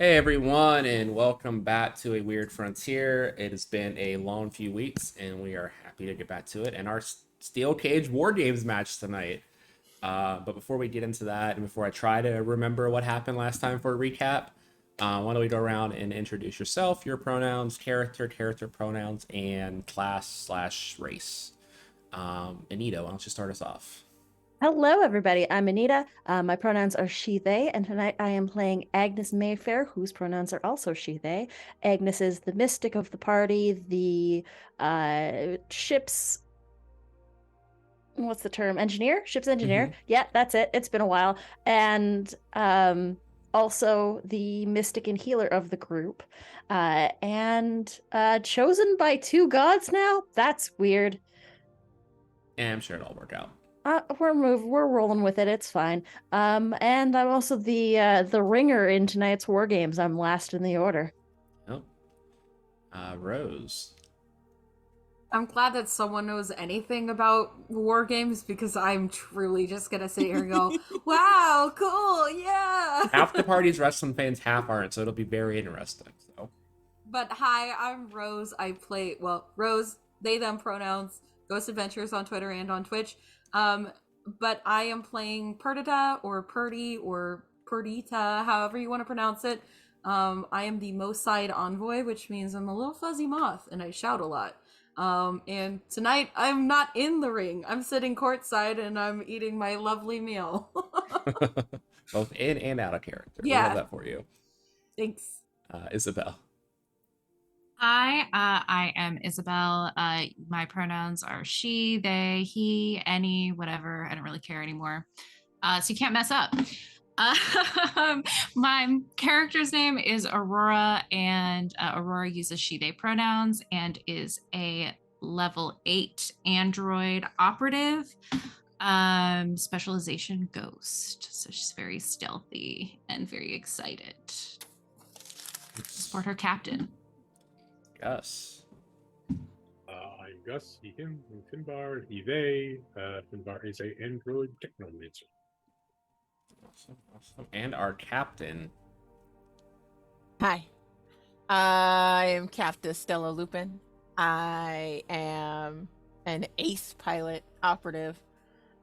Hey everyone, and welcome back to A Weird Frontier. It has been a long few weeks, and we are happy to get back to it and our Steel Cage War Games match tonight. But before we get into that, and before I try to remember what happened last time for a recap, why don't we go around and introduce yourself, your pronouns, character pronouns, and class/race. Anita, why don't you start us off? Hello, everybody. I'm Anita. My pronouns are she, they, and tonight I am playing Agnes Mayfair, whose pronouns are also she, they. Agnes is the mystic of the party, the ship's, what's the term? Engineer? Ship's engineer. Mm-hmm. Yeah, that's it. It's been a while. And also the mystic and healer of the group. And chosen by two gods now? That's weird. And I'm sure it'll work out. We're rolling with it. It's fine. And I'm also the ringer in tonight's war games. I'm last in the order. Oh, Rose. I'm glad that someone knows anything about war games because I'm truly just gonna sit here and go, "Wow, cool, yeah." Half the party's wrestling fans, half aren't, so it'll be very interesting. So, But hi, I'm Rose. I play Rose, they them pronouns, Ghost Adventures on Twitter and on Twitch. Um, but I am playing Perdita or Purdy or Perdita, however you want to pronounce it. I am the Mo Side Envoy, which means I'm a little fuzzy moth and I shout a lot. And tonight I'm not in the ring. I'm sitting courtside and I'm eating my lovely meal. both in and out of character. We love Yeah, that for you. thanks. Isabel. Hi, I am Isabel. My pronouns are she, they, he, any, whatever. I don't really care anymore. So you can't mess up. My character's name is Aurora, and Aurora uses she, they pronouns and is a level 8 android operative. Specialization ghost. So she's very stealthy and very excited to support her captain. Gus. I'm Gus, he, him, and Finbar, he, they. Finbar is a android technomancer. Awesome. And our captain. Hi, I am Captain Stella Lupin. I am an ace pilot operative,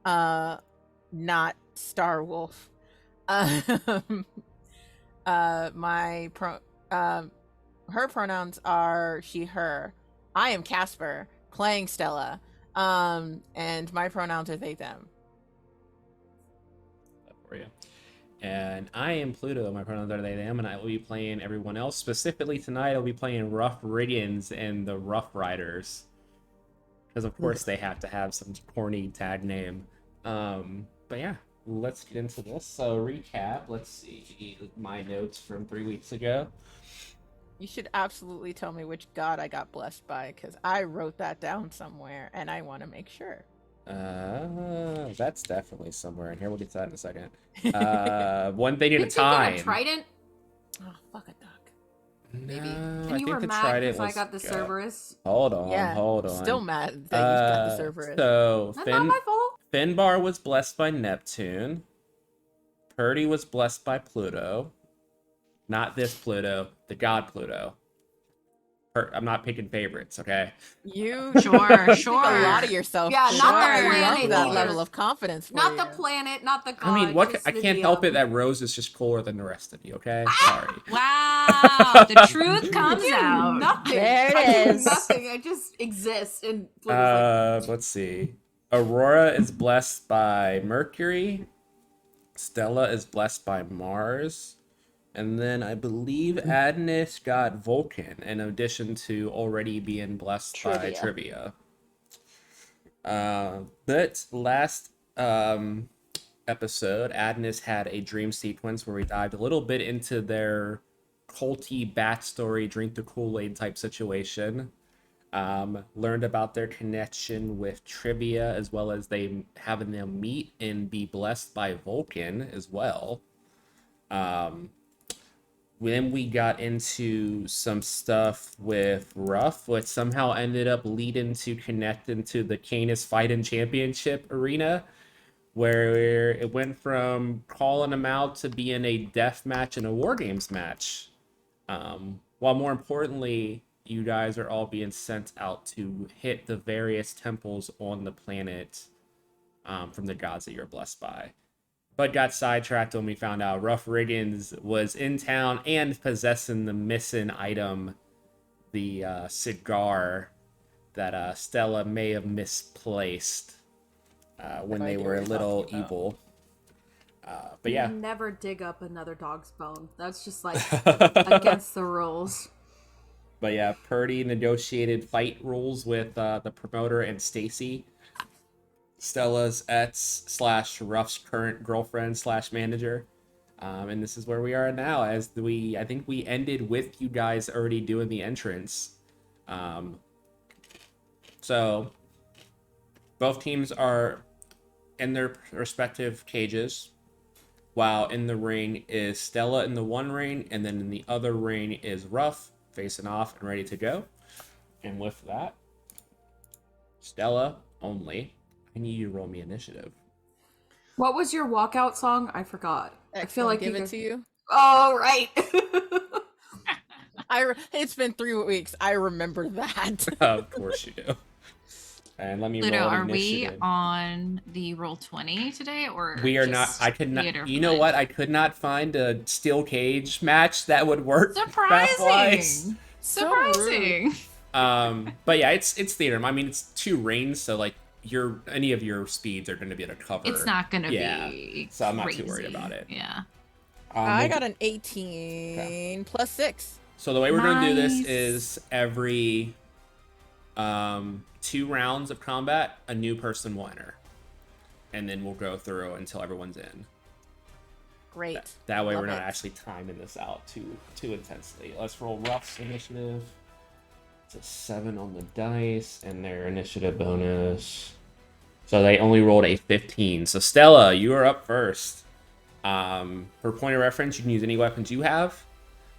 not Star Wolf. My her pronouns are she, her. I am Casper, playing Stella, and my pronouns are they, them. That for you. And I am Pluto. My pronouns are they, them, and I will be playing everyone else. Specifically tonight, I'll be playing Ruff Riggins and the Rough Riders. Because, of course, they have to have some corny tag name. But yeah, let's get into this. So, recap. Let's see my notes from 3 weeks ago. You should absolutely tell me which god I got blessed by, because I wrote that down somewhere, and I want to make sure. That's definitely somewhere in here. We'll get to that in a second. One thing at a Didn't you get time. a trident? Oh, fuck a duck. Maybe. And I you think were the mad trident because I was got the go. Cerberus. Hold on, Yeah, hold on. still mad that you got the Cerberus. So That's not my fault. Finbar was blessed by Neptune. Purdy was blessed by Pluto. Not this Pluto, the god Pluto. I'm not picking favorites, okay? You Sure, think sure. a lot of yourself. Yeah, Sure. not the I planet love that either. level of confidence. For Not you. the planet, not the god. I mean, just I the can't help DM. it that Rose is just cooler than the rest of you, okay? Sorry. Wow, the truth comes I do out. nothing. There it I do is. nothing. I just exist. And Pluto's Let's see. Aurora is blessed by Mercury. Stella is blessed by Mars. And then I believe Adnis got Vulcan in addition to already being blessed by Trivia. But last episode, Adnis had a dream sequence where we dived a little bit into their culty backstory, drink the Kool-Aid type situation. Learned about their connection with Trivia, as well as they having them meet and be blessed by Vulcan as well. Then we got into some stuff with Ruff, which somehow ended up leading to connecting to the Canis Fighting Championship arena, where it went from calling them out to being a death match and a War Games match. While more importantly, you guys are all being sent out to hit the various temples on the planet from the gods that you're blessed by. But got sidetracked when we found out Ruff Riggins was in town and possessing the missing item, the cigar that Stella may have misplaced when No they idea were a what you're little talking about. evil. But yeah. Never dig up another dog's bone. That's just like against the rules. But yeah, Purdy negotiated fight rules with the promoter and Stacy, Stella's ex / Ruff's current girlfriend / manager. And this is where we are now, as I think we ended with you guys already doing the entrance. So both teams are in their respective cages, while in the ring is Stella in the one ring, and then in the other ring is Ruff facing off and ready to go. And with that, Stella only, I need you to roll me initiative. What was your walkout song? I forgot. I feel like give it to you. Oh, right. It's been 3 weeks. I remember that. Of course you do. And let me Ludo, roll an are we initiative. on the roll 20 today, or We are not. I could not. You know what? I could not find a steel cage match that would work. math-wise. Surprising. But yeah, it's theater. I mean, it's 2 rings, so like any of your speeds are going to be able to cover. It's not going to be. So I'm not crazy. too worried about it. Yeah. I got an 18 plus 6. So the way we're going to do this Nice. is every 2 rounds of combat, a new person will enter, and then we'll go through until everyone's in. Great. That way Love we're not it. actually timing this out too intensely. Let's roll Ruff's initiative. It's a 7 on the dice, and their initiative bonus. So they only rolled a 15. So Stella, you are up first. For point of reference, you can use any weapons you have.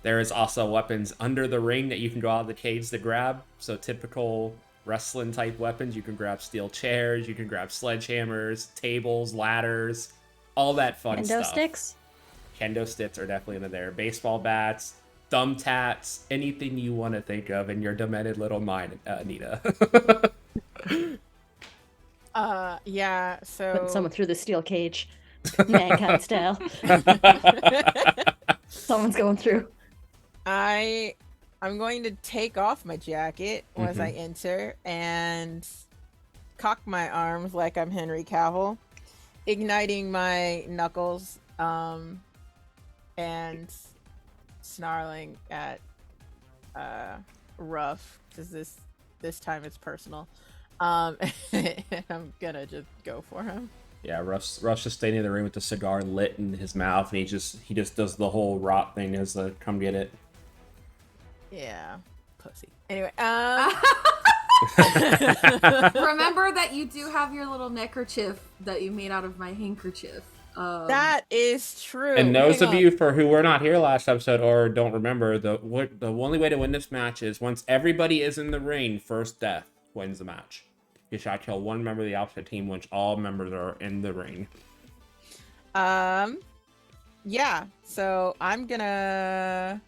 There is also weapons under the ring that you can go out of the cage to grab. So typical wrestling type weapons, you can grab steel chairs, you can grab sledgehammers, tables, ladders, all that fun Kendo stuff. sticks. Kendo sticks are definitely in there. Baseball bats, thumbtacks, anything you want to think of in your demented little mind, Anita. Yeah, so Putting someone through the steel cage, mankind style. Someone's going through. I'm going to take off my jacket as I enter and cock my arms like I'm Henry Cavill, igniting my knuckles, and snarling at Ruff, because this time it's personal. I'm gonna just go for him. Yeah, Ruff's just staying in the room with the cigar lit in his mouth, and he just does the whole rot thing as the come get it. Yeah, pussy. Anyway, Remember that you do have your little neckerchief that you made out of my handkerchief. that is true. And those Hang of on. you who were not here last episode or don't remember, the only way to win this match is once everybody is in the ring, first death wins the match. You shall kill one member of the opposite team once all members are in the ring. Yeah, so I'm gonna...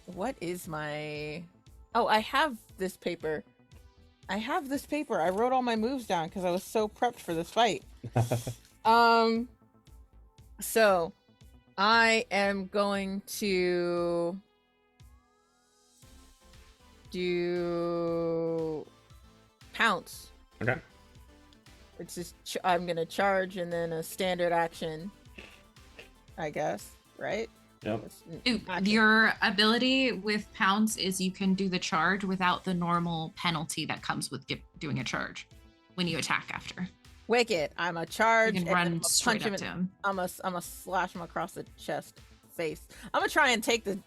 What is my... Oh, I have this paper. I wrote all my moves down because I was so prepped for this fight. So I am going to do pounce. Okay. It's just I'm gonna charge and then a standard action, I guess, right? Yep. Ooh, your ability with pounce is you can do the charge without the normal penalty that comes with doing a charge when you attack after. Wicked. I'm a charge. You can and run I'ma straight punch up to him. I'm a slash him across the chest, face. I'm gonna try and take the.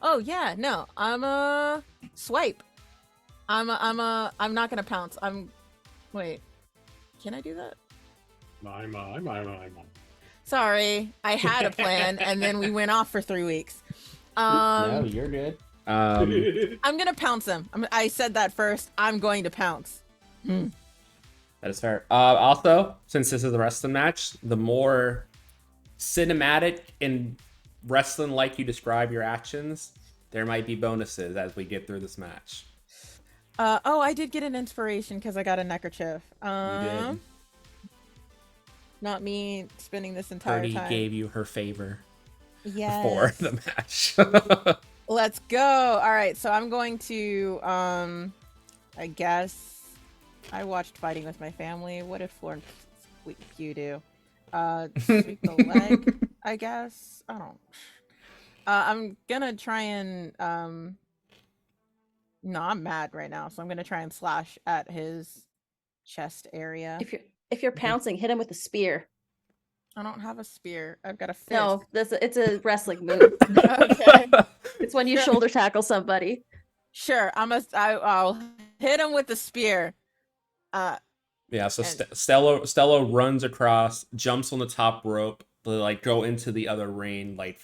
Oh yeah, no. I'm a swipe. I'm not gonna pounce. Wait. Can I do that? I'm Sorry, I had a plan and then we went off for 3 weeks. No, you're good. I'm gonna pounce him. I said that first. I'm going to pounce. That is fair. Also, since this is the wrestling match, the more cinematic and wrestling like you describe your actions, there might be bonuses as we get through this match. Oh, I did get an inspiration because I got a neckerchief. You did. Not me spending this entire Birdie time. gave you her favor Yes. before the match. Let's go. All right, so I'm going to I guess I watched Fighting with My Family. What did Florence Pugh do? Sweep the leg, I guess. I don't. I'm gonna try and no, I'm mad right now, so I'm gonna try and slash at his chest area. If you're pouncing, hit him with a spear. I don't have a spear. I've got a fist. No, it's a wrestling move. Okay. It's when you shoulder tackle somebody. Sure, I'll hit him with the spear. Yeah, so Stella runs across, jumps on the top rope, like go into the other ring, like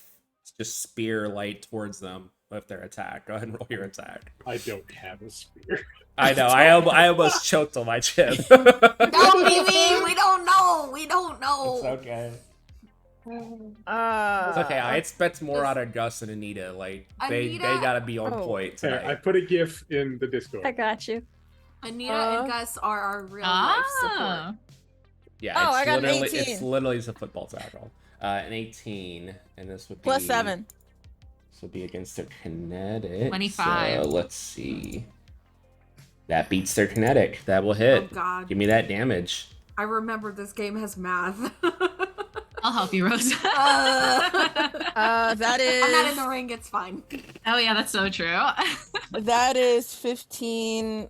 just spear light towards them with their attack. Go ahead and roll your attack. I don't have a spear. I know. I almost choked on my chip. Don't be mean. We don't know. We don't know. It's okay. It's It's okay. I expect more out of Gus and Anita. Like they gotta be on point Here, tonight. I put a GIF in the Discord. I got you. Anita and Gus are our real life support. Yeah, Oh, it's I got an literally 18. it's literally just a football tackle. An 18, and this would be +7. This would be against their kinetic. 25. So let's see. That beats their kinetic. That will hit. Oh God. Give me that damage. I remember this game has math. I'll help you, Rose. That is. I'm not in the ring. It's fine. Oh yeah, that's so true. That is 15.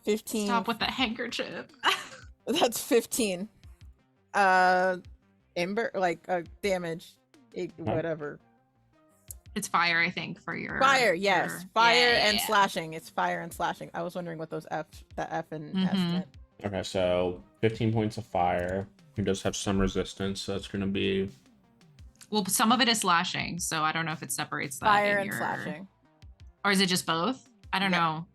15. Stop with the handkerchief. That's 15. Damage. Whatever. It's fire, I think, for your Fire, yes. your- Fire yeah, and yeah. slashing. It's fire and slashing. I was wondering what those the F and S Mhm. meant. Okay, so 15 points of fire. He does have some resistance, so it's gonna be Well, some of it is slashing, so I don't know if it separates that. Fire in and your... slashing. Or is it just both? I don't Yep. know.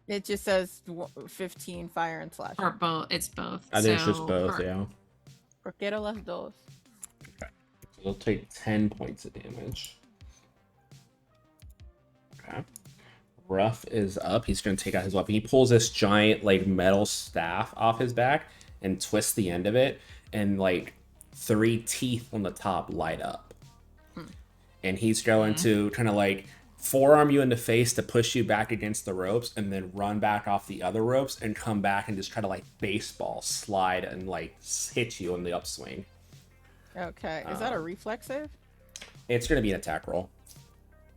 It just says 15 fire and slashing. Or both. It's both. I think it's just So both, for- yeah. Por quiero las dos. So they'll take 10 points of damage. Okay. Ruff is up. He's going to take out his weapon. He pulls this giant, like, metal staff off his back and twists the end of it, and, like, 3 teeth on the top light up. And he's going to kind of, like, forearm you in the face to push you back against the ropes, and then run back off the other ropes and come back and just try to, like, baseball slide and, like, hit you on the upswing. Okay. Is that a reflex save? It's going to be an attack roll.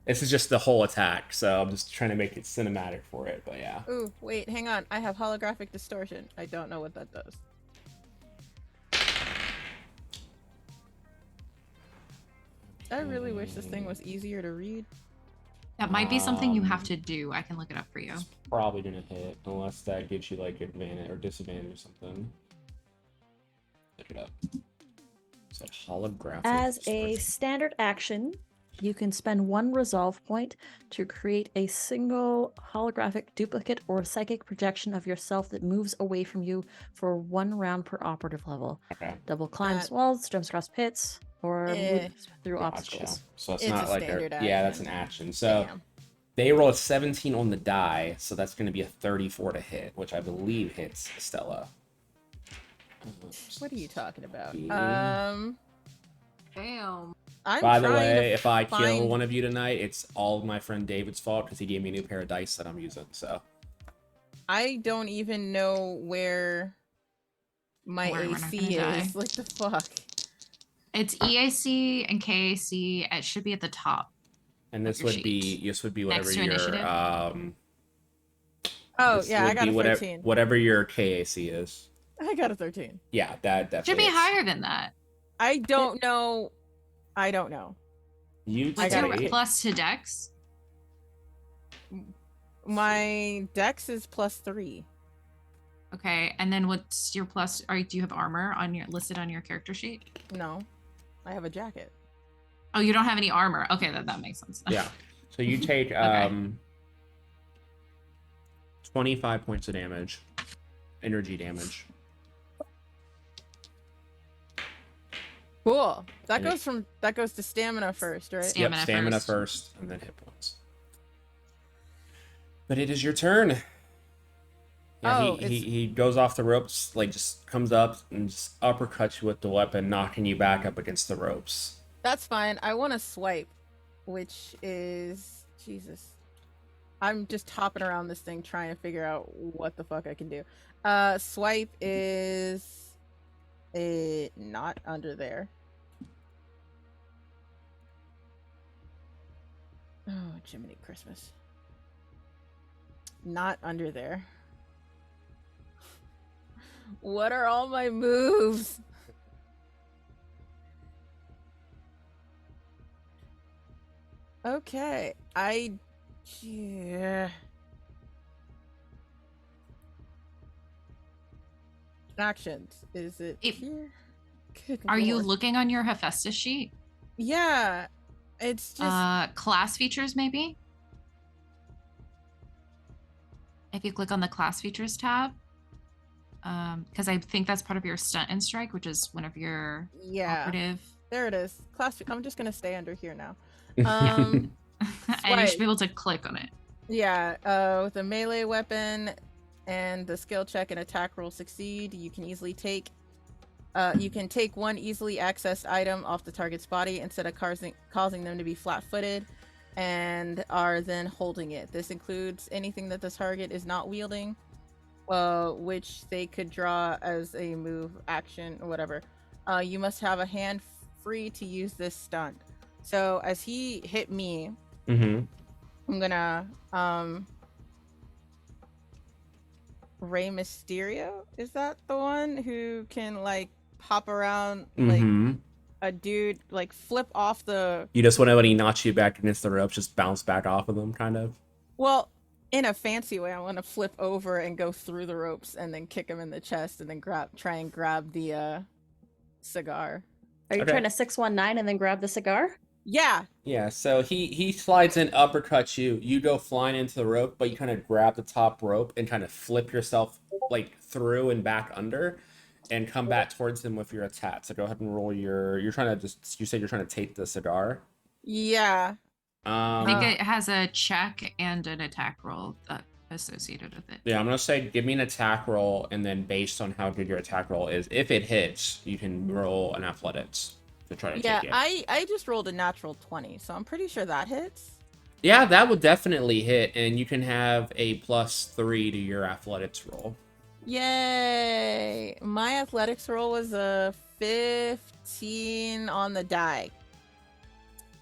This is just the whole attack, so I'm just trying to make it cinematic for it, but yeah. Ooh, wait, hang on. I have holographic distortion. I don't know what that does. I really wish this thing was easier to read. That might be something you have to do. I can look it up for you. It's probably going to hit, unless that gives you, like, advantage or disadvantage or something. Look it up. So holographic As a distortion. standard action, you can spend 1 resolve point to create a single holographic duplicate or psychic projection of yourself that moves away from you for 1 round per operative level. Okay. Double climbs That- walls, jumps across pits, or Eh. moves through Gotcha. obstacles. So it's It's not a like standard yeah, that's action. an action. So Damn. they roll a 17 on the die, so that's going to be a 34 to hit, which I believe hits Stella. What are you talking about? Yeah. Damn. I'm By the trying way, to if I kill find- one of you tonight, it's all my friend David's fault because he gave me a new pair of dice that I'm using. So I don't even know where my We're not AC gonna is. die. Like the fuck. It's EAC and KAC. It should be at the top. and this your would be sheet. whatever Next to your initiative? Oh this yeah, I would got be a whatever, 13. whatever your KAC is. I got a 13. Yeah, that definitely Should be hits. higher than that. I don't know. I don't know. You I What's got your take plus to Dex? My dex is +3. Okay, and then what's your plus? Or do you have armor on your listed on your character sheet? No, I have a jacket. Oh, you don't have any armor. Okay, that makes sense. Yeah. So you take 25 points of damage, energy damage. Cool. And That goes to stamina first, right? Stamina Yep, stamina first. first, and then hit points. But it is your turn. Yeah, Oh, he goes off the ropes, like just comes up and just uppercuts you with the weapon, knocking you back up against the ropes. That's fine. I want to swipe, which is Jesus. I'm just hopping around this thing trying to figure out what the fuck I can do. Swipe is not under there. Oh, Jiminy Christmas. Not under there. What are all my moves? Okay, yeah. Actions. Is it here? Good Are you lord. looking on your Hephaestus sheet? Yeah. It's just Class features, maybe? If you click on the class features tab, because I think that's part of your stunt and strike, which is one of your operative. There it is. Class. I'm just gonna stay under here now. And you should Swipe. be able to click on it. Yeah. With a melee weapon and the skill check and attack roll succeed, you can easily take. You can take one easily accessed item off the target's body instead of causing them to be flat-footed, and are then holding it. This includes anything that the target is not wielding, which they could draw as a move, action, or whatever. You must have a hand free to use this stunt. So as he hit me, Mm-hmm. I'm gonna Rey Mysterio. Is that the one who can like hop around like Mm-hmm. a dude, like flip off the? You just want to, when he knocks you back against the ropes, just bounce back off of them, kind of. Well, in a fancy way, I want to flip over and go through the ropes and then kick him in the chest and then try and grab the cigar. Are you Okay. trying to 619 and then grab the cigar? Yeah. Yeah, so he slides in, uppercuts you. You go flying into the rope, but you kind of grab the top rope and kind of flip yourself like through and back under, and come back towards him with your attack. So go ahead and roll your. You said you're trying to take the cigar. Yeah. I think it has a check and an attack roll associated with it. Yeah, I'm gonna say give me an attack roll, and then based on how good your attack roll is, if it hits, you can roll an athletics to try to take it. I just rolled a natural 20, so I'm pretty sure that hits. Yeah, that would definitely hit, and you can have a +3 to your athletics roll. Yay! My athletics roll was a 15 on the die.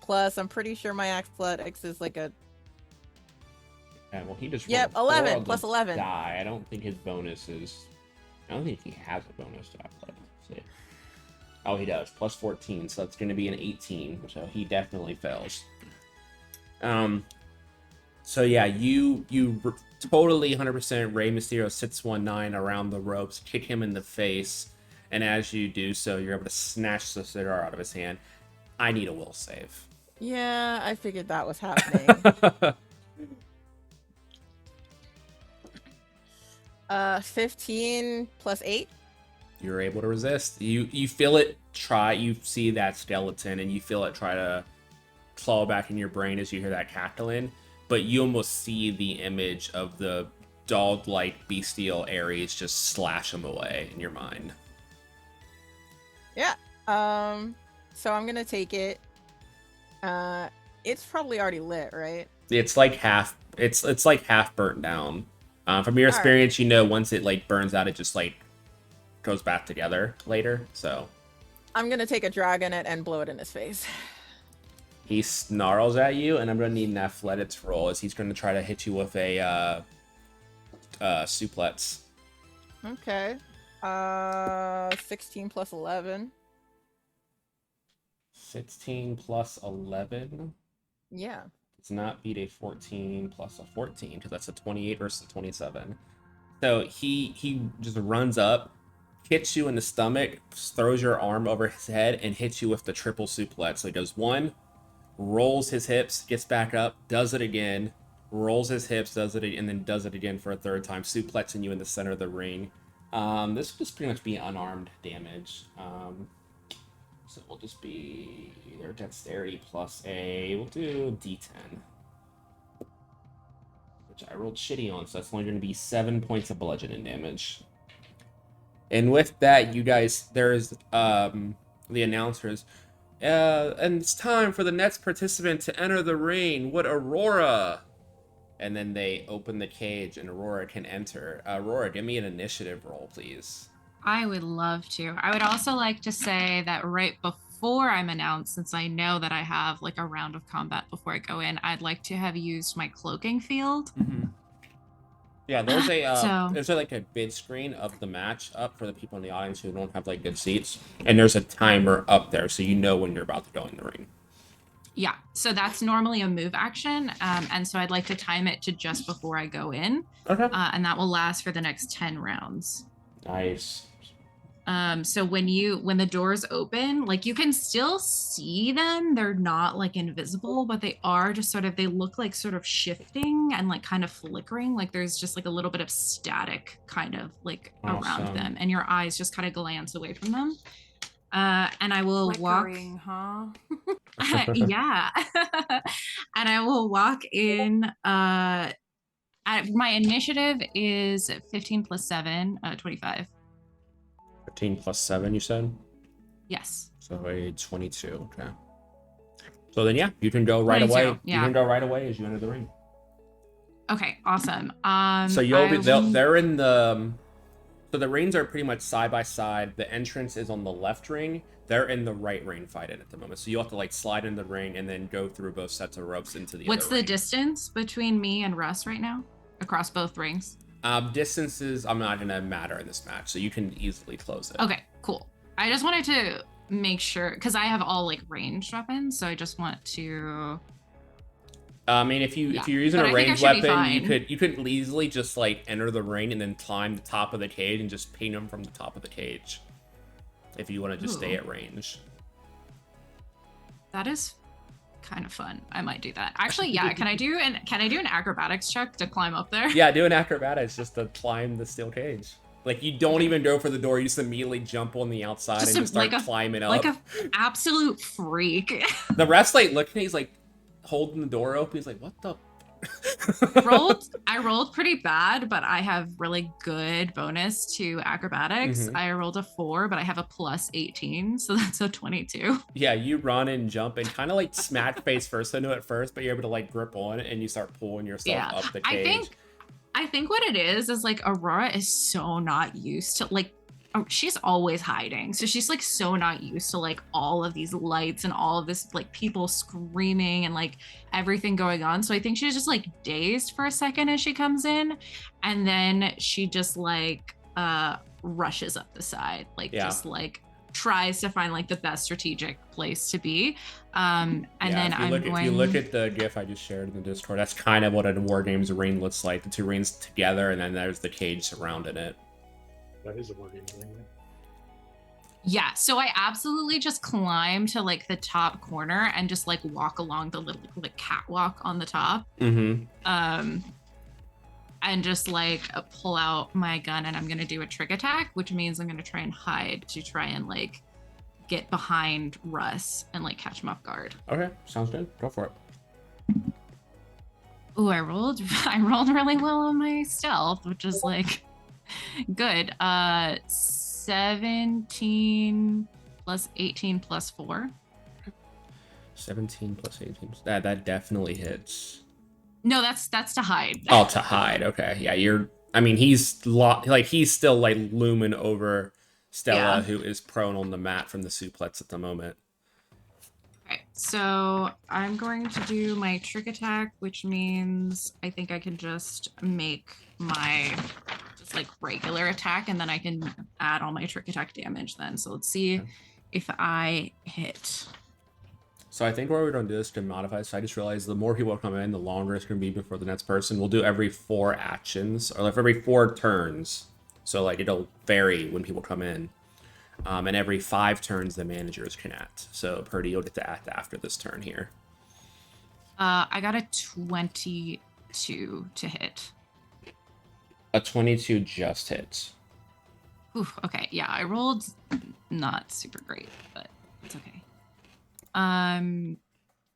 Plus, I'm pretty sure my athletics is like a... Yeah, well, he just Yep, rolled 11 4 on plus the 11. Die. I don't think his bonus is. I don't think he has a bonus to athletics. Let's see. Oh, he does. +14, so it's going to be an 18. So he definitely fails. So yeah, you totally 100% Rey Mysterio 619 around the ropes, kick him in the face, and as you do so, you're able to snatch the cigar out of his hand. I need a will save. Yeah, I figured that was happening. 15 plus 8. You're able to resist. You feel it try. You see that skeleton, and you feel it try to claw back in your brain as you hear that cackling. But you almost see the image of the dog-like bestial Ares just slash him away in your mind. Yeah. So I'm gonna take it. It's probably already lit, right? It's like half. It's like half burnt down. From your experience, you know once it like burns out, it just like goes back together later. So I'm gonna take a drag on it and blow it in his face. he snarls at you, and I'm gonna need an athletics roll as he's gonna try to hit you with a suplex. Okay. 16 plus 11. 16 plus 11 Yeah. does not beat a 14 plus a 14 because that's a 28 versus a 27. So he just runs up, hits you in the stomach, throws your arm over his head, and hits you with the triple suplex. So he does one, rolls his hips, gets back up, does it again, rolls his hips, does it, and then does it again for a third time, suplexing you in the center of the ring. This would just pretty much be unarmed damage. So we'll just be their dexterity plus a. We'll do D10, which I rolled shitty on, so that's only going to be 7 points of bludgeoning damage. And with that, you guys, there's the announcers. And it's time for the next participant to enter the ring. Would Aurora? And then they open the cage, and Aurora can enter. Aurora, give me an initiative roll, please. I would love to. I would also like to say that right before I'm announced, since I know that I have like a round of combat before I go in, I'd like to have used my cloaking field. Mm-hmm. Yeah, there's So- there's like a bid screen of the match up for the people in the audience who don't have like good seats, and there's a timer up there, so you know when you're about to go in the ring. Yeah, so that's normally a move action, and so I'd like to time it to just before I go in, Okay. and that will last for the next 10 rounds. Nice. So when the doors open, like you can still see them. They're not like invisible, but they are just sort of, they look like sort of shifting and like kind of flickering. Like there's just like a little bit of static kind of like around Awesome. them, and your eyes just kind of glance away from them. And I will Flickering, huh? yeah. And I will walk in. My initiative is 15 plus 7, 25. 15 plus 7, you said? Yes. So a 22. Okay. So then, yeah, you can go right 22, away. yeah. You can go right away as you enter the ring. Okay, awesome. So you'll be they're in the. So the rings are pretty much side by side. The entrance is on the left ring. They're in the right ring fighting at the moment. So you have to like slide in the ring and then go through both sets of ropes into the. What's other the ring. distance between me and Russ right now across both rings? Distances are not gonna matter in this match, so you can easily close it. Okay, cool. I just wanted to make sure because I have all like ranged weapons, so I just want to. I mean, if you're using But a I think I ranged should be weapon, fine. you could easily just like enter the ring and then climb the top of the cage and just ping them from the top of the cage. If you want to just stay Ooh. at range. That is kind of fun. I might do that. Actually, yeah. Can I do an acrobatics check to climb up there? Yeah, do an acrobatics just to climb the steel cage. Like you don't even go for the door; you just immediately jump on the outside and just start climbing up. Like a absolute freak. The ref's like looking, he's like holding the door open. He's like, "What the?" I rolled pretty bad, but I have really good bonus to acrobatics. Mhm. I rolled a 4, but I have a plus 18, so that's a 22. Yeah, you run and jump and kind of like smack face first into it first, but you're able to like grip on it and you start pulling yourself up the cage. I think what it is like Aurora is so not used to like she's always hiding. So she's like so not used to like all of these lights and all of this like people screaming and like everything going on. So I think she's just like dazed for a second as she comes in, and then she just like rushes up the side, like just like tries to find like the best strategic place to be. And then if you look at the GIF I just shared in the Discord, that's kind of what a War Games ring looks like. The two rings together, and then there's the cage surrounding it. That is a War Games ring. Yeah, so I absolutely just climb to like the top corner and just like walk along the little like catwalk on the top. Mm-hmm. And just like pull out my gun, and I'm gonna do a trick attack, which means I'm gonna try and hide to try and like get behind Russ and like catch him off guard. Okay, sounds good. Go for it. Ooh, I rolled really well on my stealth, which is like good. 17 plus 18 plus 4. 17 plus 18. That definitely hits. No, that's to hide. Oh, to hide. Okay, yeah, he's still like looming over Stella, who is prone on the mat from the suplex at the moment. Okay, so I'm going to do my trick attack, which means I think I can just make my just like regular attack, and then I can add all my trick attack damage then. So let's see if I hit. So I think what we're going to do is to modify. So I just realized the more people come in, the longer it's going to be before the next person. We'll do every 4 actions, or like every 4 turns. So like it'll vary when people come in. And every 5 turns the managers can act. So Purdy, you'll get to act after this turn here. I got a 22 to hit. A 22 just hits. Ooh, okay, yeah, I rolled not super great, but It's okay.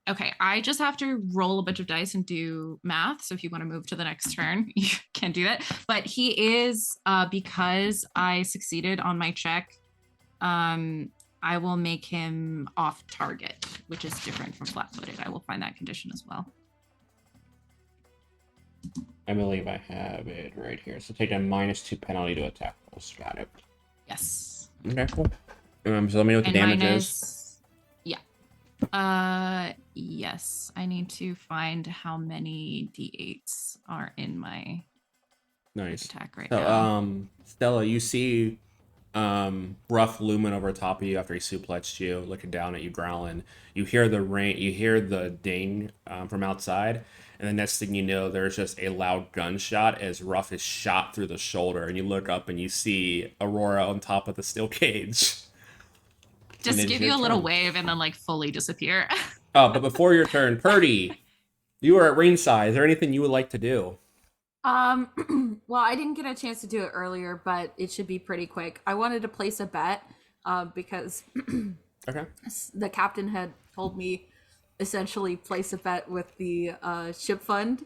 Okay, I just have to roll a bunch of dice and do math. So if you want to move to the next turn, you can do that. But he is, because I succeeded on my check, I will make him off target, which is different from flat-footed. I will find that condition as well. I believe I have it right here. So take a -2 penalty to attack rolls. Got it. Yes. Okay, cool. So let me know what the damage is. Yeah. Yes. I need to find how many d8s are in my Nice. attack right So, now. Stella, you see Ruff looming over top of you after he suplexed you, looking down at you, growling. You hear the rain, you hear the ding from outside, and the next thing you know, there's just a loud gunshot as Ruff is shot through the shoulder, and you look up and you see Aurora on top of the steel cage. Just give you a little wave and then like fully disappear. Oh, but before your turn, Purdy, you are at ringside. Is there anything you would like to do? Well, I didn't get a chance to do it earlier, but it should be pretty quick. I wanted to place a bet, because Okay. the captain had told me essentially place a bet with the ship fund,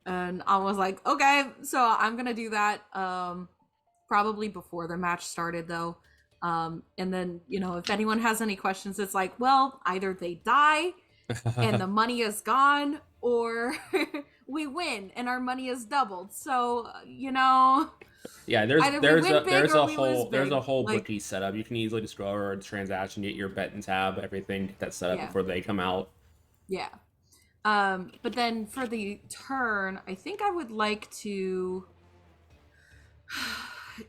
and I was like, okay, so I'm gonna do that. Probably before the match started though. And then, if anyone has any questions, it's like, well, either they die and the money is gone, or we win and our money is doubled. So, Yeah, either we win big or we lose there's a big. whole Like, bookie setup. You can easily just go over a transaction, get your bet and tab, everything, get that set up Yeah. before they come out. yeah. But then for the turn, I think I would like to.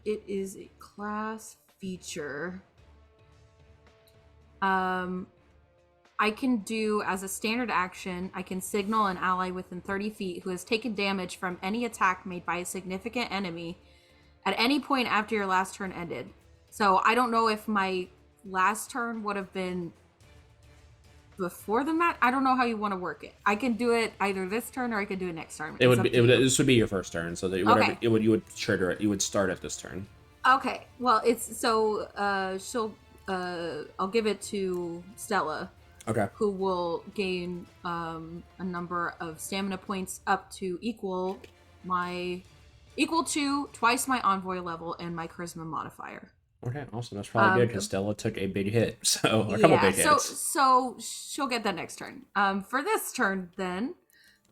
It is a class feature. I can do, as a standard action, I can signal an ally within 30 feet who has taken damage from any attack made by a significant enemy at any point after your last turn ended. So I don't know if my last turn would have been before the match. I don't know how you want to work it. I can do it either this turn or I could do it next turn. This would be your first turn, so that Okay. you would trigger it. You would start at this turn. Okay. Well, it's so I'll give it to Stella. Okay. Who will gain a number of stamina points up to equal to twice my envoy level and my charisma modifier. Okay, awesome. That's probably good because Stella took a big hit, so a couple big hits. So she'll get that next turn. For this turn, then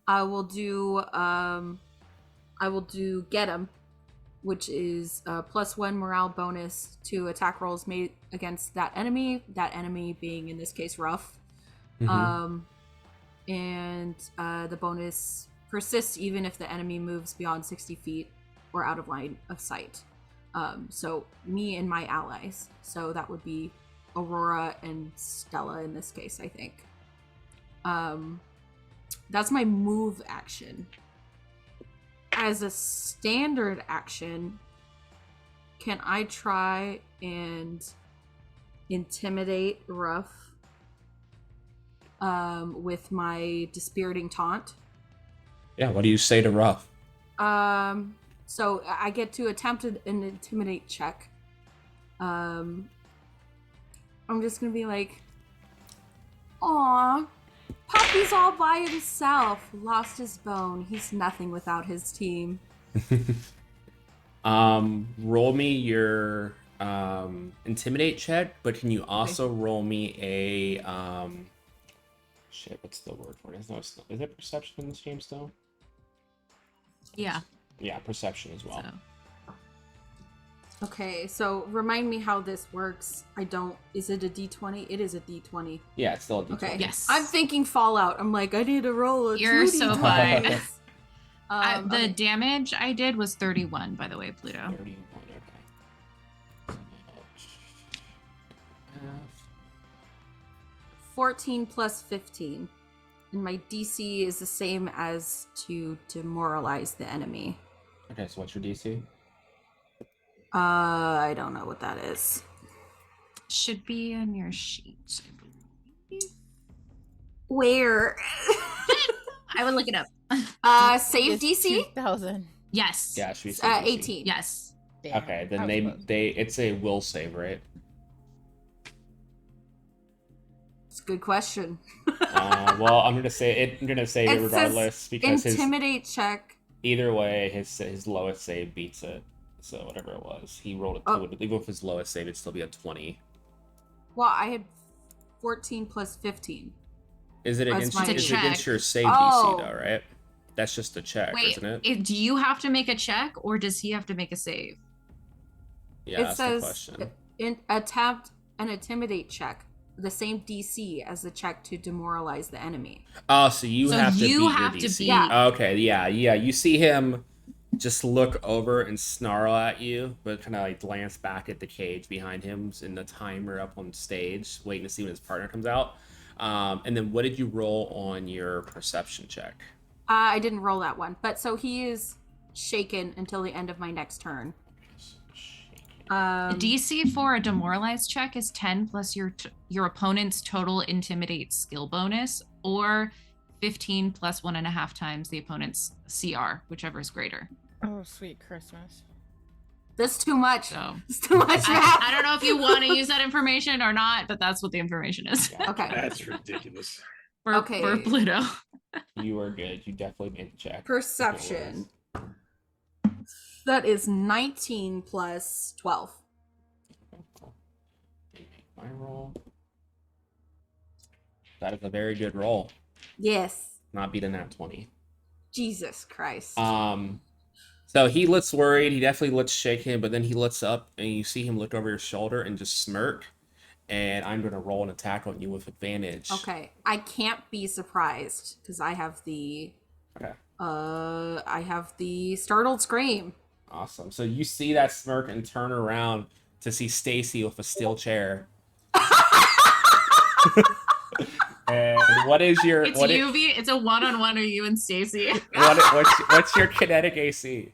I will do get 'em, which is +1 morale bonus to attack rolls made against that enemy. That enemy being in this case Ruff. Mm-hmm. And the bonus persists even if the enemy moves beyond 60 feet or out of line of sight. So me and my allies. So that would be Aurora and Stella in this case, I think. That's my move action. As a standard action, can I try and intimidate Ruff with my dispiriting taunt? Yeah, what do you say to Ruff? So I get to attempt an intimidate check. I'm just gonna be like, "Aw, Puppy's all by himself. Lost his bone. He's nothing without his team." Roll me your intimidate check, but can you also roll me a shit, what's the word for it? Is it perception in this game still? Yeah. Yeah, perception as well. So. Okay, so remind me how this works. Is it a D20? It is a D20. Yeah, it's still a D20. Okay. Yes. I'm thinking Fallout. I'm like, I need to roll a You're 2D20. so fine. The okay. damage I did was 31, by the way, Pluto. 31, okay. 14 plus 15. And my DC is the same as to demoralize the enemy. Okay, so what's your DC? I don't know what that is. Should be on your sheet, I believe. Where? I would look it up. Save It's DC? 2,000. Yes. Yeah, should we say DC? 18. Yes. Damn, Okay, I then was close. it's a will save, right? It's a good question. Well, I'm gonna say it. I'm gonna say It it says regardless because Intimidate check. either way, his lowest save beats it. So whatever it was, he rolled a 2. Even if his lowest save, it'd still be a 20. Well, I had 14 plus 15. Is it That's against? my Is it check. against your save Oh. DC though, right? That's just a check, Wait, isn't it? do you have to make a check or does he have to make a save? Yeah, It that's the says question. attempt an Intimidate check, the same DC as the check to demoralize the enemy. Oh, so you So have to you beat have your to DC. beat- Yeah. Okay, yeah. You see him just look over and snarl at you, but kind of like glance back at the cage behind him and the timer up on stage, waiting to see when his partner comes out. And then what did you roll on your perception check? I didn't roll that one, but so he is shaken until the end of my next turn. The DC for a demoralized check is 10 plus your opponent's total intimidate skill bonus, or 15 plus 1.5 times the opponent's CR, whichever is greater. Oh, sweet Christmas. That's too much. So It's too much math. I don't know if you want to use that information or not, but that's what the information is Okay. That's ridiculous. for Okay. Pluto. You are good. You definitely made the check. Perception. That is 19 plus 12. My roll. That is a very good roll. Yes. Not beating that 20. Jesus Christ. So he looks worried. He definitely looks shaken, but then he looks up and you see him look over your shoulder and just smirk. And I'm going to roll an attack on you with advantage. Okay. I can't be surprised because I have the startled scream. Awesome. So you see that smirk and turn around to see Stacy with a steel chair. And what is your It's it's a one-on-one of you and Stacy. what's your kinetic AC?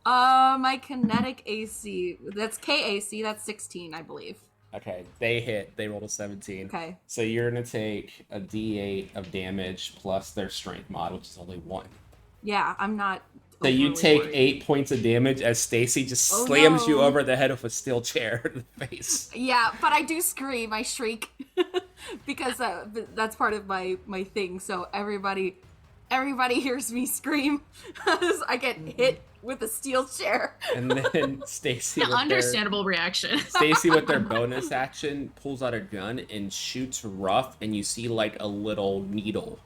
My kinetic AC, that's KAC, that's 16, I believe. Okay, they hit. They rolled a 17. Okay. So you're gonna take a D8 of damage plus their strength mod, which is only 1. Yeah, I'm not. So you overly take worried. 8 points of damage as Stacy just slams you no. over the head with a steel chair in the face. Yeah, but I do scream, I shriek, because that's part of my thing. So everybody hears me scream as I get hit with a steel chair. And then Stacy, An understandable reaction. Stacy with their bonus action pulls out a gun and shoots Ruff, and you see like a little needle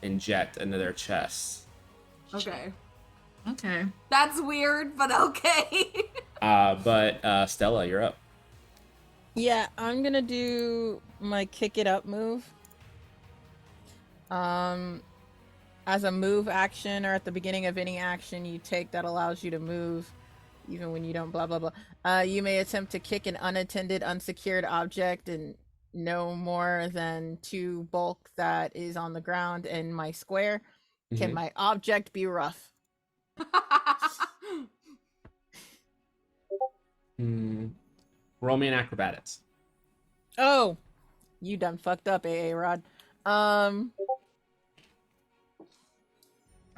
inject into their chest. Okay. Okay. That's weird, but okay. But Stella, you're up. Yeah, I'm gonna do my kick it up move. As a move action or at the beginning of any action you take that allows you to move, even when you don't blah blah blah. You may attempt to kick an unattended, unsecured object and no more than 2 bulk that is on the ground in my square. Can my object be rough? Roll me an acrobatics. Oh, you done fucked up, AA Rod.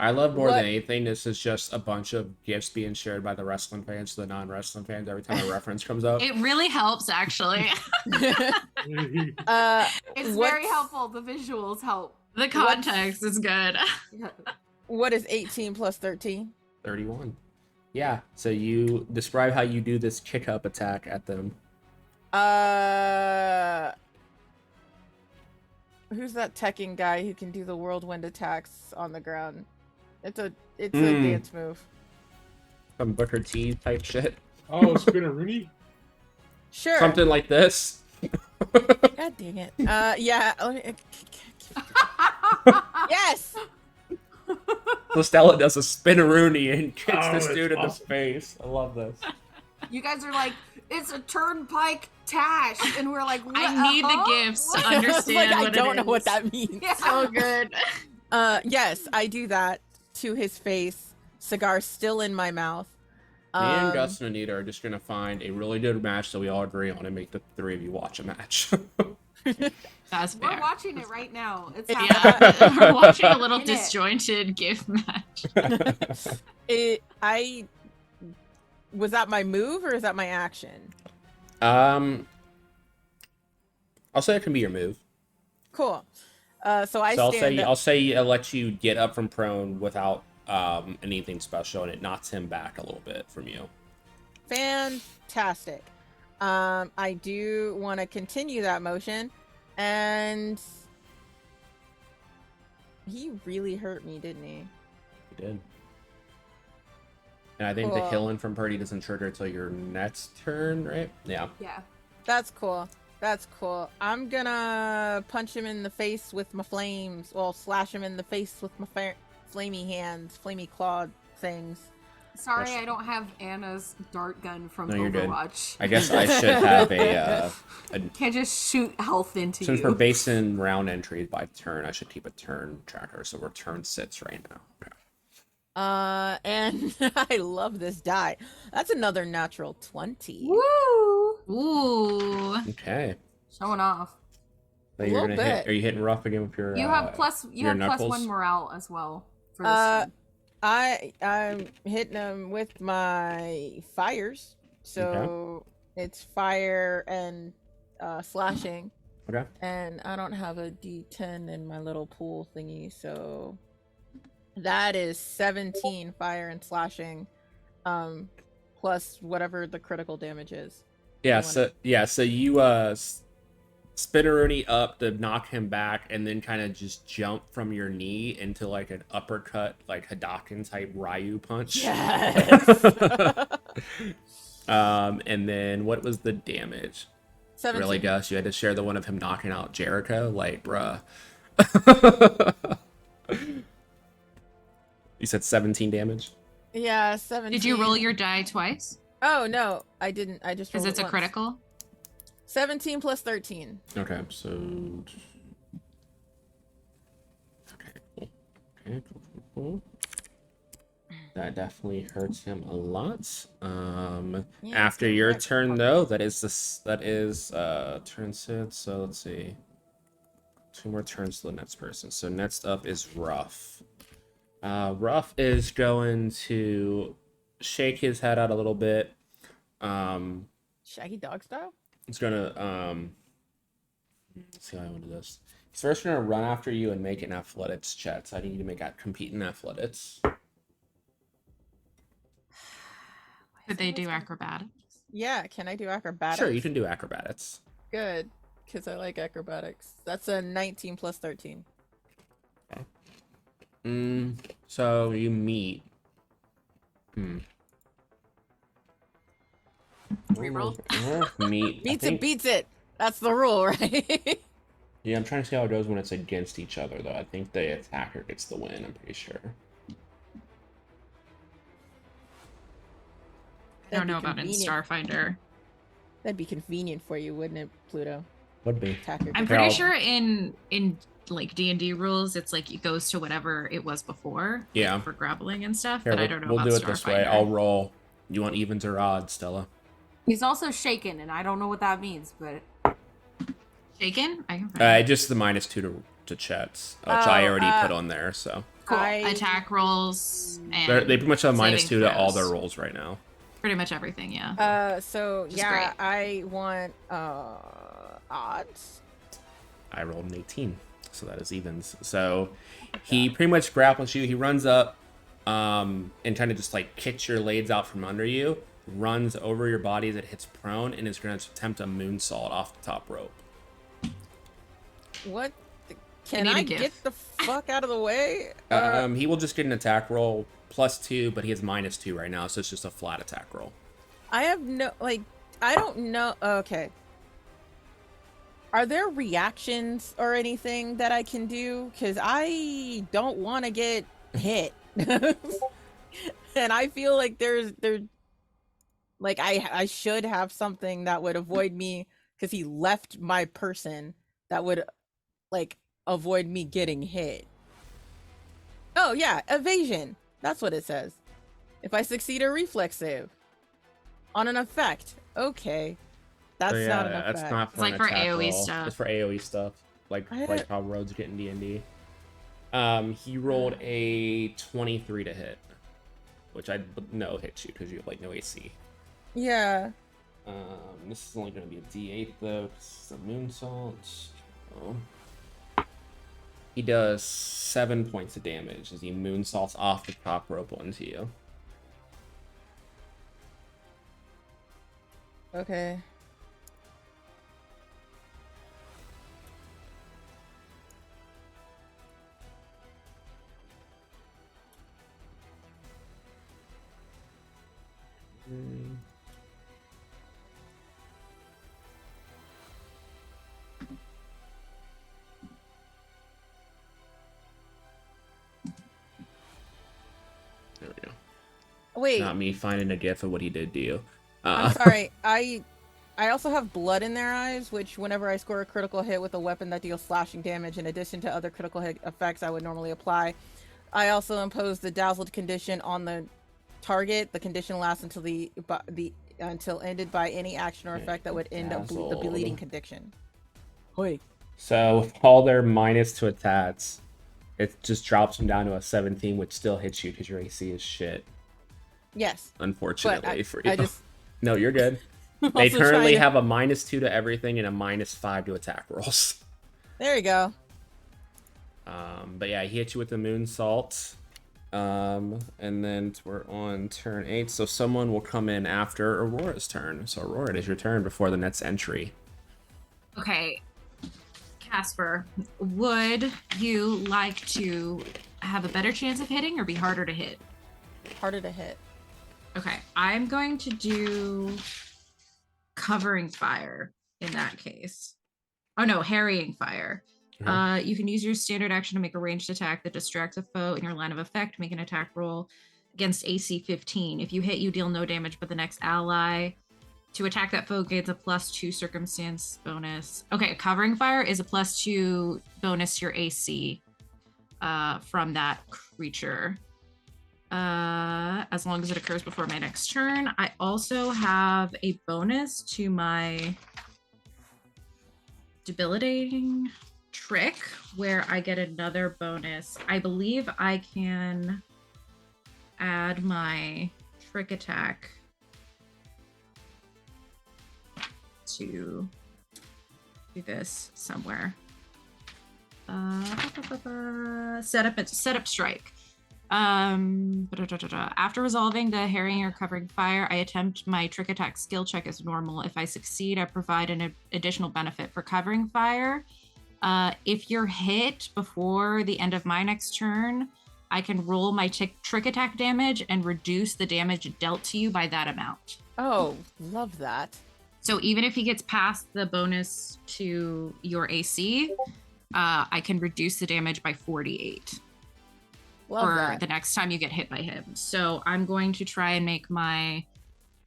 I love more What? than anything. This is just a bunch of gifts being shared by the wrestling fans to the non-wrestling fans every time a reference comes up. It really helps, actually. It's very what's- helpful. The visuals help. The context is good. What is 18 plus 13? 31. Yeah. So you describe how you do this kick up attack at them. Who's that Tekken guy who can do the whirlwind attacks on the ground? It's a dance move. Some Booker T type shit. Oh, Spinneroonie? Sure. Something like this. God dang it. Yeah. Yes. So Stella does a spinneroonie and kicks Oh, this that's dude in the awesome. face. I love this. You guys are like, it's a turnpike tash, and we're like, what? I need the gifts to I was understand like, I what don't know it what is. that means. Yeah. So good. Yes, I do that to his face. Cigar still in my mouth. Me and Gus and Anita are just gonna find a really good match that we all agree on and make the 3 of you watch a match. That's fair. We're watching it right now. It's Yeah. happening. Yeah, we're watching a little In it. disjointed gift match. Was that my move or is that my action? I'll say it can be your move. Cool. So I So stand up. I'll say I let you get up from prone without anything special, and it knocks him back a little bit from you. Fantastic. I do want to continue that motion, and he really hurt me, didn't he? You did. And I think the Cool. healing from Purdy doesn't trigger until your next turn, right? Yeah. Yeah. That's cool. That's cool. I'm gonna punch him in the face with my flames. Well, slash him in the face with my flamey hands, flamey clawed things. Sorry, That's- I don't have Anna's dart gun from No, you're good. Overwatch. I guess I should have a Can't just shoot health into since you. we're basing round entries by turn, I should keep a turn tracker. So we're turn 6 right now. Okay. And I love this die. That's another natural 20. Woo! Ooh. Okay. Showing off. So A you're little gonna hit. bit. Are you hitting rough again with your? You have plus knuckles? 1 morale as well for this turn. I'm hitting him with my fires. So it's fire and slashing. Okay. And I don't have a D10 in my little pool thingy, so that is 17 fire and slashing, plus whatever the critical damage is. Yeah. You So you spinneroonie up to knock him back, and then kind of just jump from your knee into like an uppercut, like Hadouken type Ryu punch. Yes. And then what was the damage? 17. Really, Gus? You had to share the one of him knocking out Jericho? Like, bruh. You said 17 damage? Yeah, 17. Did you roll your die twice? Oh no, I didn't. I just rolled Because it's it a once. critical. 17 plus 13. Okay, so... Okay, cool. That definitely hurts him a lot. Yeah, After it's your correct. turn, though, that is turn 6, so let's see. 2 more turns to the next person. So next up is Ruff. Ruff is going to shake his head out a little bit. Shaggy dog style? He's gonna let's see how I want to do this. He's first gonna run after you and make an athletics check. So I need you to make that compete in athletics. Did they do acrobatics? Yeah, can I do acrobatics? Sure, you can do acrobatics. Good, because I like acrobatics. That's a 19 plus 13. So you meet. Reroll. Meet. Beats it, beats it. That's the rule, right? Yeah, I'm trying to see how it goes when it's against each other, though. I think the attacker gets the win. I'm pretty sure. I don't That'd be know about in convenient. Starfinder. That'd be convenient for you, wouldn't it, Pluto? Would be. Attacker. I'm Okay, pretty I'll- sure in like D&D rules, it's like it goes to whatever it was before. Yeah. Like, for grappling and stuff, Here, but I don't know we'll about do it this way. Starfinder. I'll roll. You want evens or odds, Stella? He's also shaken, and I don't know what that means, but Shaken? I can find Just the -2 to chats, which I already put on there. So cool. attack rolls and they pretty much have saving -2 to all their throws. rolls right now. Pretty much everything, yeah. So Which is yeah, great. I want odds. I rolled an 18, so that is evens. So he pretty much grapples you. He runs up and kind of just like kicks your legs out from under you, runs over your body as it hits prone, and is going to attempt a moonsault off the top rope. What? Can need a I gift. get the fuck out of the way? He will just get an attack roll +2, but he has -2 right now, so it's just a flat attack roll. I have no I don't know. Okay. Are there reactions or anything that I can do? Because I don't want to get hit. And I feel like there's like I should have something that would avoid me, because he left my person, that would like avoid me getting hit. Oh yeah, evasion. That's what it says. If I succeed a reflex save on an effect. Okay. That's So, not yeah, an effect. that's not It's for like an for attack AoE roll. stuff. It's for AoE stuff, like how roads get in D&D. He rolled a 23 to hit, which I know hits you because you have like no AC. Yeah. This is only going to be a D8 though, 'cause it's a moonsault. So He does 7 points of damage as he moonsaults off the top rope onto you. Okay. There we go. Wait, Not me finding a gif of what he did to you. I'm sorry. I also have blood in their eyes, which whenever I score a critical hit with a weapon that deals slashing damage in addition to other critical hit effects I would normally apply, I also impose the dazzled condition on the target. The condition lasts until until ended by any action or effect that would end up the Dazzled. bleeding condition. Wait. So with all their minus to attacks, it just drops them down to a 17, which still hits you because your AC is shit. Yes. Unfortunately for you. I just No, you're good. They also currently trying to- have a -2 to everything and a -5 to attack rolls. There you go. But yeah, he hit you with the moonsault. And then we're on turn 8. So someone will come in after Aurora's turn. So Aurora, it is your turn before the next entry. Okay. Casper, would you like to have a better chance of hitting or be harder to hit? Harder to hit. Okay, I'm going to do covering fire in that case. Oh no, harrying fire. You can use your standard action to make a ranged attack that distracts a foe in your line of effect. Make an attack roll against AC 15. If you hit, you deal no damage, but the next ally to attack that foe gains a +2 circumstance bonus. Okay, covering fire is a +2 bonus to your AC from that creature. As long as it occurs before my next turn. I also have a bonus to my debilitating trick where I get another bonus. I believe I can add my trick attack to do this somewhere. Set up strike. After resolving the harrying or covering fire, I attempt my trick attack skill check as normal. If I succeed, I provide an additional benefit for covering fire. If you're hit before the end of my next turn, I can roll my trick attack damage and reduce the damage dealt to you by that amount. Oh, love that. So even if he gets past the bonus to your AC, I can reduce the damage by 48. Love for that. the next time you get hit by him. So I'm going to try and make my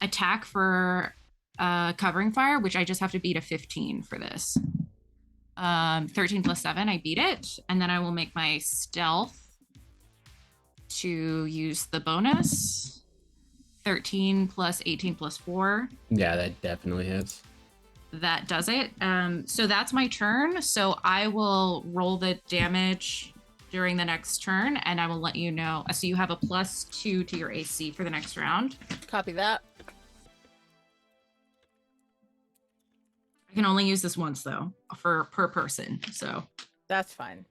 attack for covering fire, which I just have to beat a 15 for this. 13 plus 7, I beat it. And then I will make my stealth to use the bonus. 13 plus 18 plus 4. Yeah, that definitely hits. That does it. So that's my turn. So I will roll the damage during the next turn, and I will let you know. So you have a +2 to your AC for the next round. Copy that. I can only use this once though, per person. So That's fine.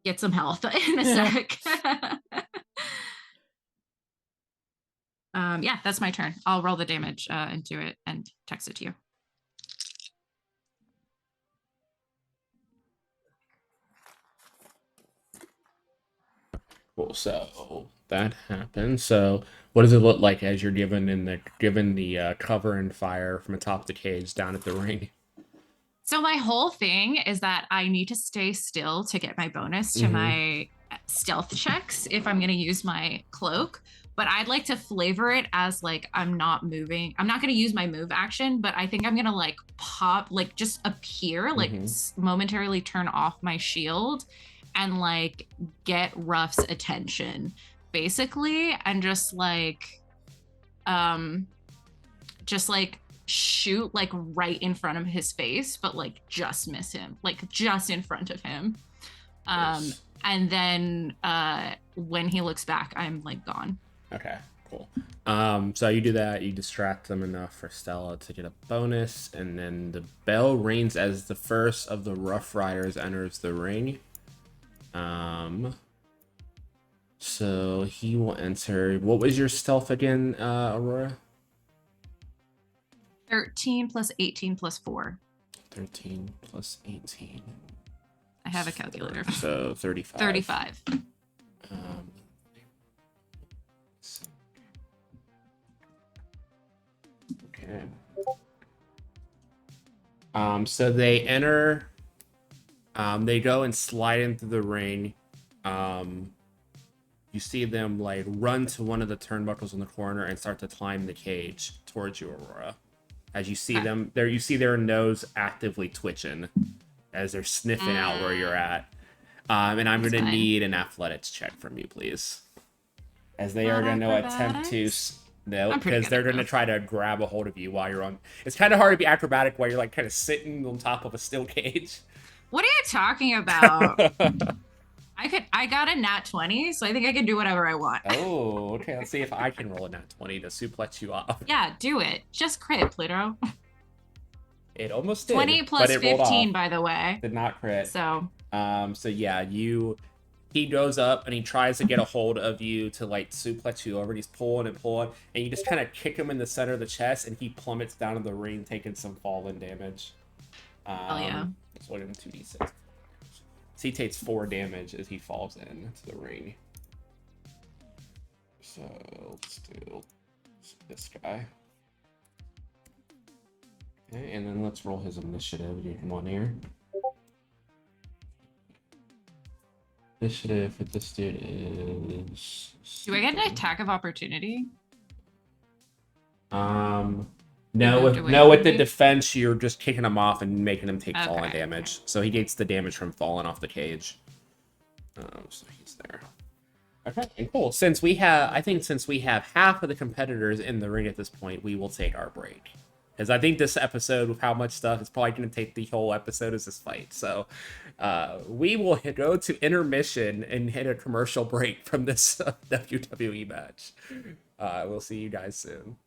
get some health in a sec. Yeah, that's my turn. I'll roll the damage into it and text it to you. Cool. So that happened. So what does it look like as you're given the cover and fire from atop the cage down at the ring? So my whole thing is that I need to stay still to get my bonus to my stealth checks if I'm going to use my cloak. But I'd like to flavor it as like I'm not moving. I'm not going to use my move action, but I think I'm going to like pop, like just appear, like momentarily turn off my shield and like get Ruff's attention basically, and just like shoot like right in front of his face, but like just miss him, like just in front of him. Yes. And then when he looks back, I'm like gone. Okay, cool. So you do that, you distract them enough for Stella to get a bonus, and then the bell rings as the first of the Rough Riders enters the ring. So he will enter. What was your stealth again, Aurora? 13 plus 18 plus 4. 13 plus 18. I have a calculator. So 35. 35. Okay. So they enter. They go and slide into the ring. You see them like run to one of the turnbuckles in the corner and start to climb the cage towards you, Aurora. As you see them there, you see their nose actively twitching as they're sniffing out where you're at. And I'm going to need an athletics check from you, please. As they are going to attempt to... No, because they're going to try to grab a hold of you while you're on... It's kind of hard to be acrobatic while you're like kind of sitting on top of a steel cage. What are you talking about? I got a nat 20, so I think I can do whatever I want. Oh, okay. Let's see if I can roll a nat 20 to suplex you off. Yeah, do it. Just crit, Pluto. It almost did. 20 plus but it 15, by the way. Did not crit. So yeah, he goes up and he tries to get a hold of you to like suplex you over, and he's pulling and pulling, and you just kind of kick him in the center of the chest, and he plummets down in the ring, taking some falling damage. Oh yeah. Let's look at him 2d6. So he takes 4 damage as he falls into the ring. So let's do this guy. Okay, and then let's roll his initiative. You can one here. Initiative for this dude is... Do I get an attack of opportunity? No, with the defense, you're just kicking him off and making him take falling damage. So he gets the damage from falling off the cage. So he's there. Okay, and cool. Since we have half of the competitors in the ring at this point, we will take our break. Because I think this episode, with how much stuff, is probably going to take the whole episode as this fight. So we will go to intermission and hit a commercial break from this WWE match. We'll see you guys soon.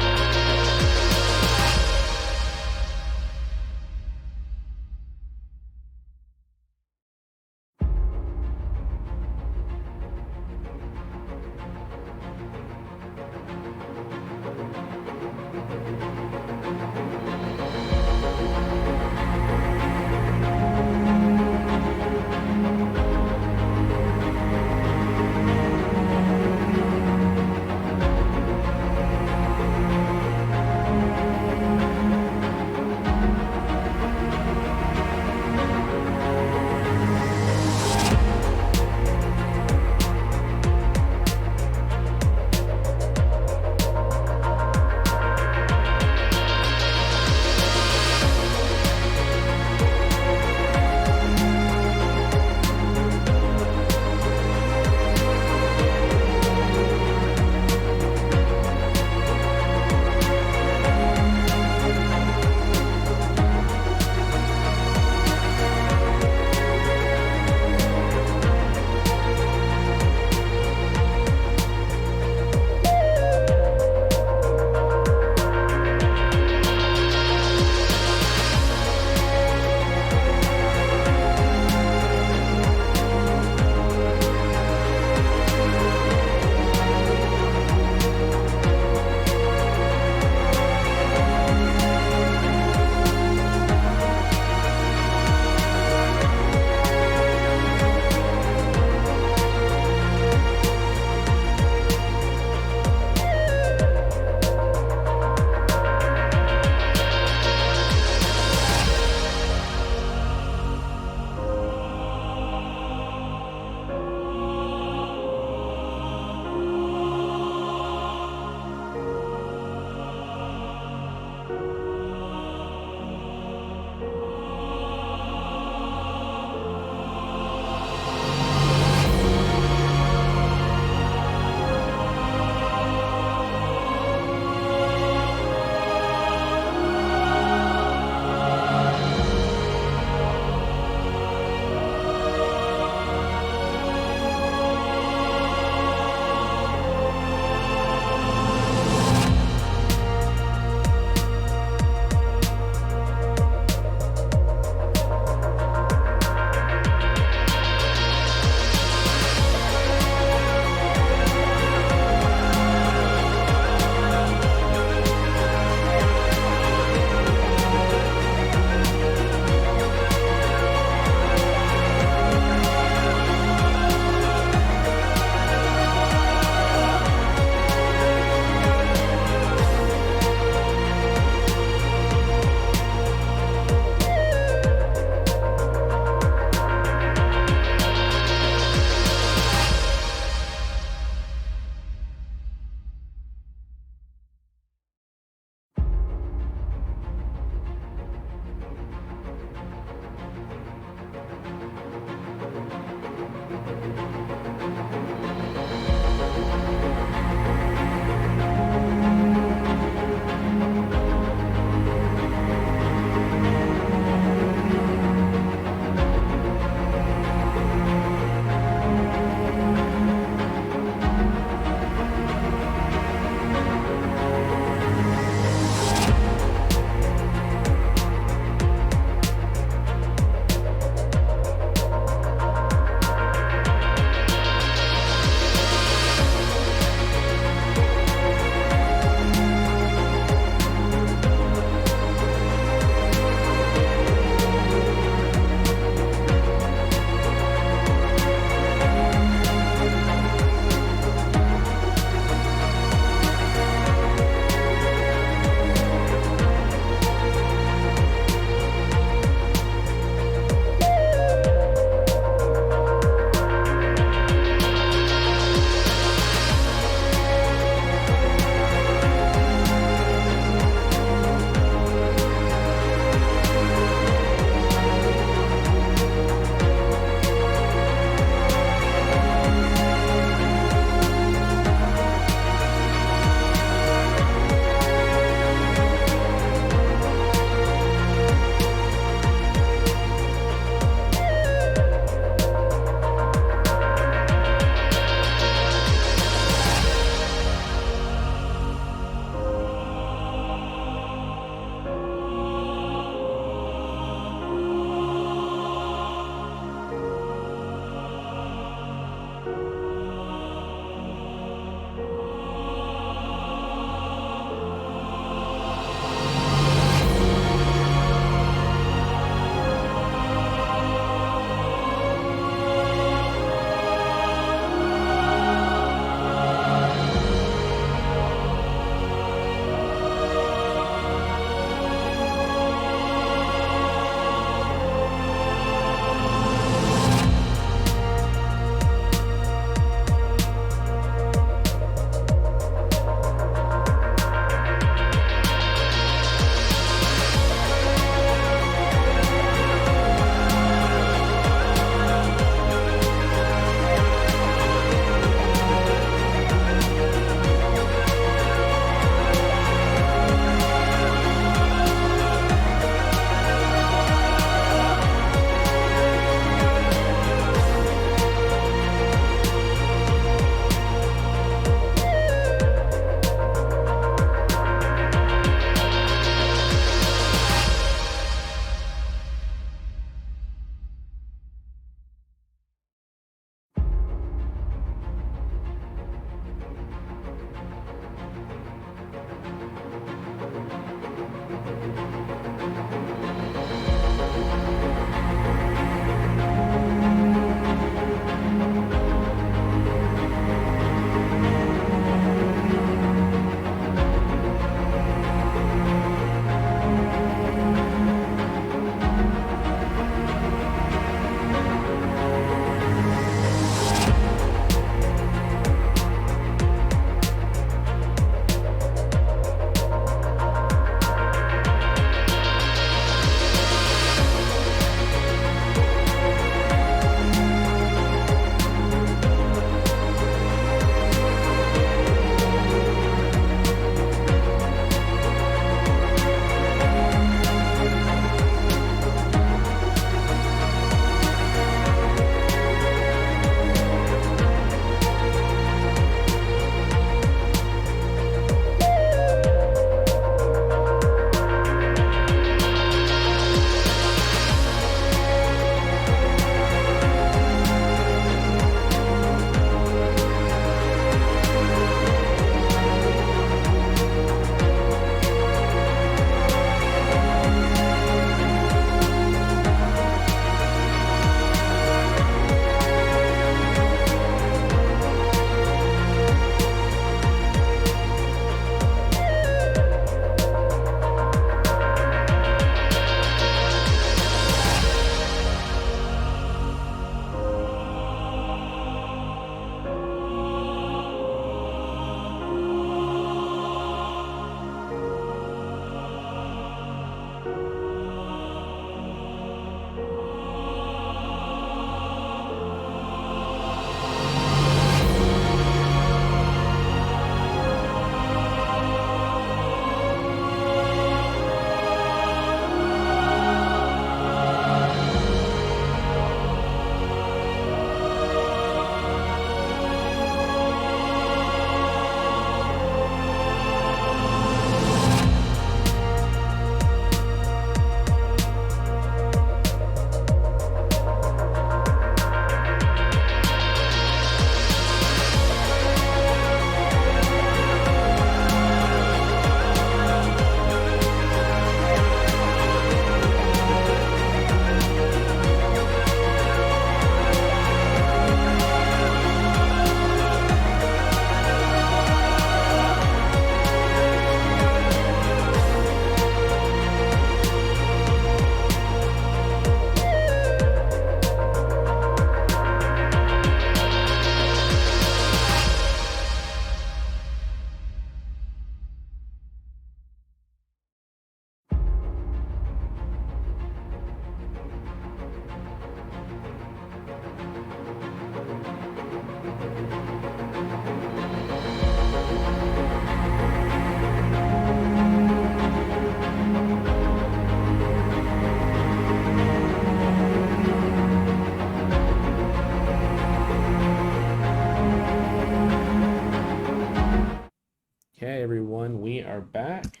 everyone. We are back.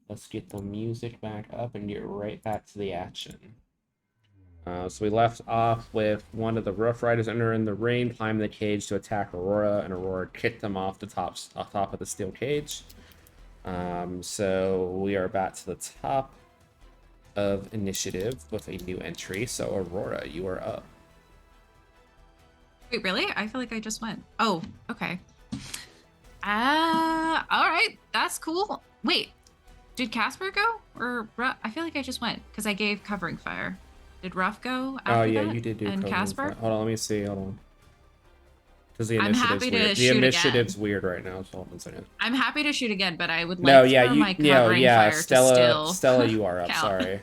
Let's get the music back up and get right back to the action. So we left off with one of the Rough Riders entering the ring, climbing the cage to attack Aurora, and Aurora kicked them off top of the steel cage. So we are back to the top of initiative with a new entry. So Aurora, you are up. Wait, really? I feel like I just went. Oh, okay. All right. That's cool. Wait, did Casper go? Or I feel like I just went because I gave covering fire. Did Ruff go after Oh, yeah, that? you did do And covering Casper? fire. Hold on, let me see. Hold on. Because the I'm initiative's happy to weird. The shoot initiative's again. weird right now. So hold on a second. I'm happy to shoot again, but I would like No, for yeah, my covering fire Stella, to still Stella, you are up. count. Sorry.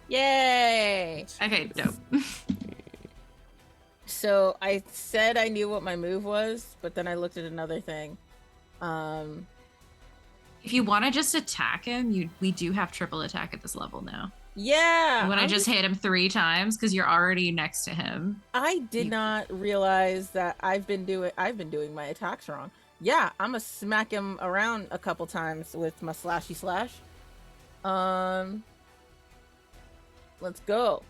Yay! Okay, dope. So I said I knew what my move was, but then I looked at another thing. If you want to just attack him, we do have triple attack at this level now. Yeah. You want to just hit him 3 times because you're already next to him. I did not realize that I've been doing my attacks wrong. Yeah, I'm gonna smack him around a couple times with my slashy slash. Let's go.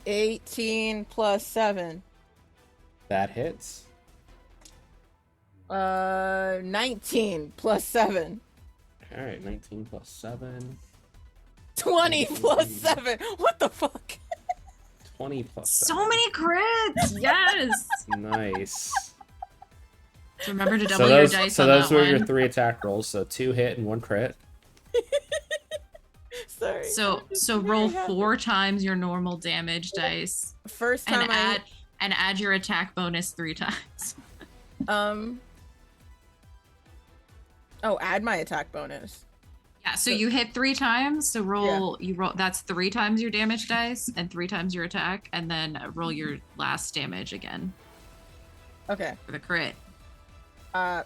18 plus 7. That hits. 19 plus 7. All right, 19 plus 7. 20 plus 7. What the fuck? 20 plus So 7. many crits! Yes! Nice. So remember to double your dice so on those that were one. your 3 attack rolls. So 2 hit and 1 crit. Sorry. So roll 4 times your normal damage dice First time and add your attack bonus 3 times. add my attack bonus. Yeah, so you hit 3 times. So you roll that's 3 times your damage dice and 3 times your attack, and then roll your last damage again Okay. for the crit. I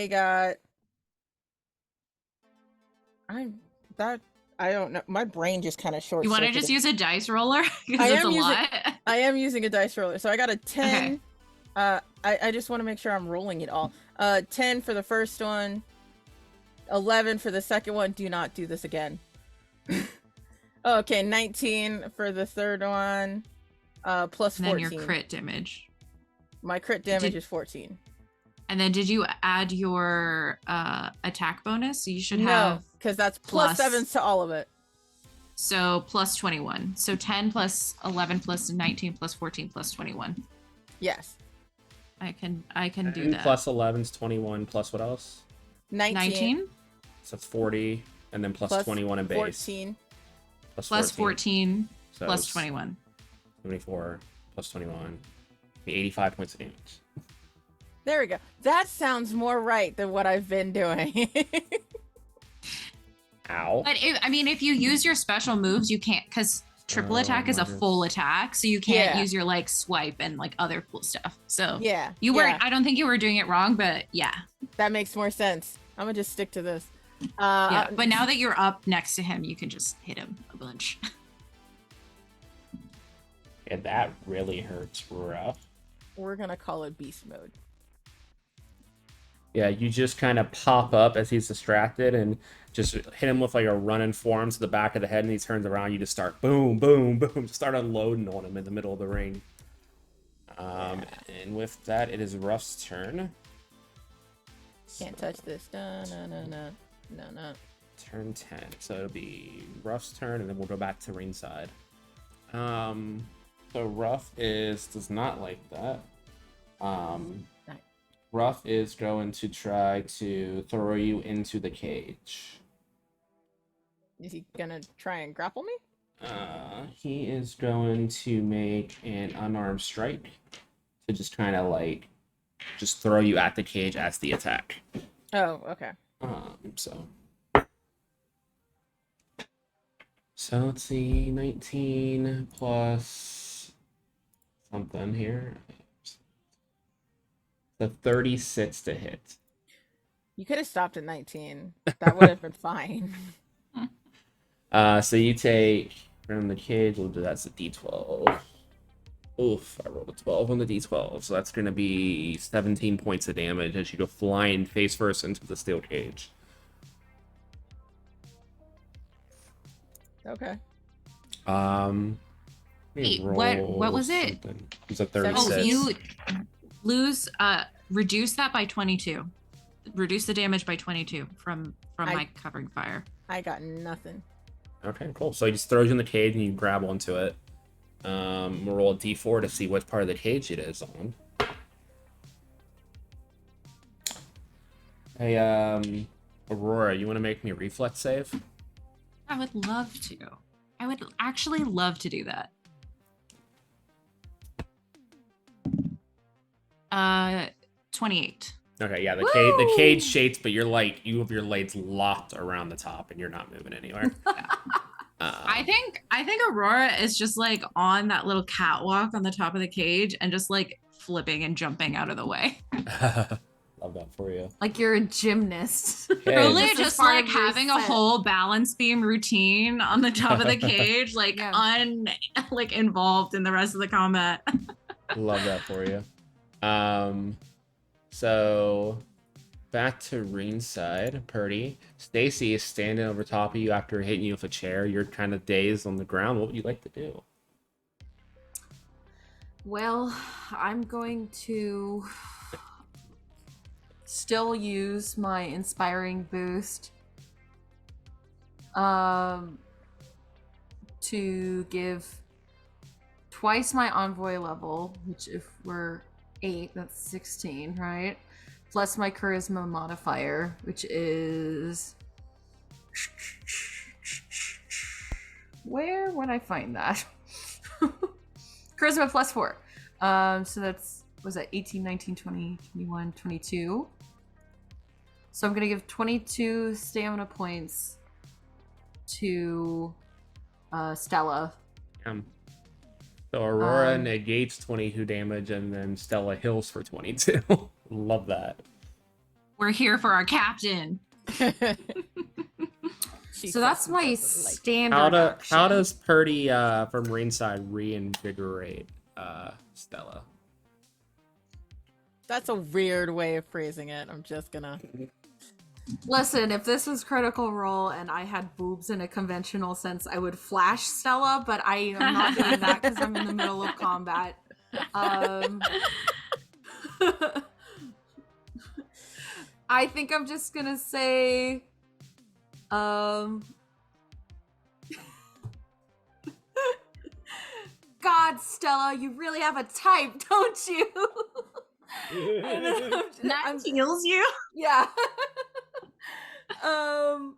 got. I don't know. My brain just kind of short. You want to just use a dice roller? Because it's a lot. I am using a dice roller, so I got a 10. Okay. I just want to make sure I'm rolling it all. 10 for the first one. 11 for the second one. Do not do this again. Okay, 19 for the third one. Plus 14. And then your crit damage. My crit damage is 14. And then did you add your attack bonus? So you should No, have because that's plus 7s to all of it. So plus 21. So 10 plus 11 plus 19 plus 14 plus 21. Yes. I can do that. Plus 11's 21. Plus what else? 19. So it's 40. And then plus 21 in base. 14. Plus 14 So plus 21. 24 plus 21. 85 points of damage. There we go. That sounds more right than what I've been doing. Ow. But if you use your special moves, you can't, because triple attack is a full attack, so you can't use your like swipe and like other cool stuff. So Yeah. you weren't. I don't think you were doing it wrong, but yeah. That makes more sense. I'm gonna just stick to this. Yeah. But now that you're up next to him, you can just hit him a bunch. And that really hurts rough. We're gonna call it beast mode. Yeah, you just kind of pop up as he's distracted and just hit him with like a running form to the back of the head, and he turns around. You just start boom, boom, boom, start unloading on him in the middle of the ring. And with that, it is Ruff's turn. Can't touch this. No. Turn 10. So it'll be Ruff's turn, and then we'll go back to ringside. So Ruff does not like that. Ruff is going to try to throw you into the cage. Is he gonna try and grapple me? He is going to make an unarmed strike to just kind of like just throw you at the cage as the attack. Oh, okay. So let's see, 19 plus something here. The 36 to hit. You could have stopped at 19. That would have been fine. So you take from the cage, we'll do that's a D12. Oof, I rolled a 12 on the d12, so that's going to be 17 points of damage as you go flying face first into the steel cage. Okay. Let me Wait, roll what was it? something. It was a Oh, 36. Oh, you lose reduce that by 22. Reduce the damage by 22 from my covering fire. I got nothing. Okay, cool. So he just throws you in the cage and you grab onto it. We'll roll a d4 to see what part of the cage it is on. Hey, Aurora, you want to make me a reflex save? I would love to. I would actually love to do that. 28. Okay, yeah, the cage shakes, but you're like, you have your legs locked around the top and you're not moving anywhere. I think Aurora is just like on that little catwalk on the top of the cage and just like flipping and jumping out of the way. Love that for you. Like you're a gymnast. Okay. Truly This is just part like of your having a set. whole balance beam routine on the top of the cage, like Yeah. like involved in the rest of the combat. Love that for you. So back to ringside, Purdy. Stacy is standing over top of you after hitting you with a chair. You're kind of dazed on the ground. What would you like to do? Well, I'm going to still use my inspiring boost to give twice my envoy level, which if we're 8, that's 16, right? Plus my charisma modifier, which is... Where would I find that? Charisma plus 4. So that's, was that 18, 19, 20, 21, 22? So I'm going to give 22 stamina points to Stella. So Aurora negates 22 damage, and then Stella heals for 22. Love that. We're here for our captain. So that's my standard action. How does Purdy from ringside reinvigorate Stella? That's a weird way of phrasing it. I'm just gonna... Listen, if this was Critical Role and I had boobs in a conventional sense, I would flash Stella, but I am not doing that because I'm in the middle of combat. I think I'm just gonna say, God, Stella, you really have a type, don't you? That heals you. Yeah. I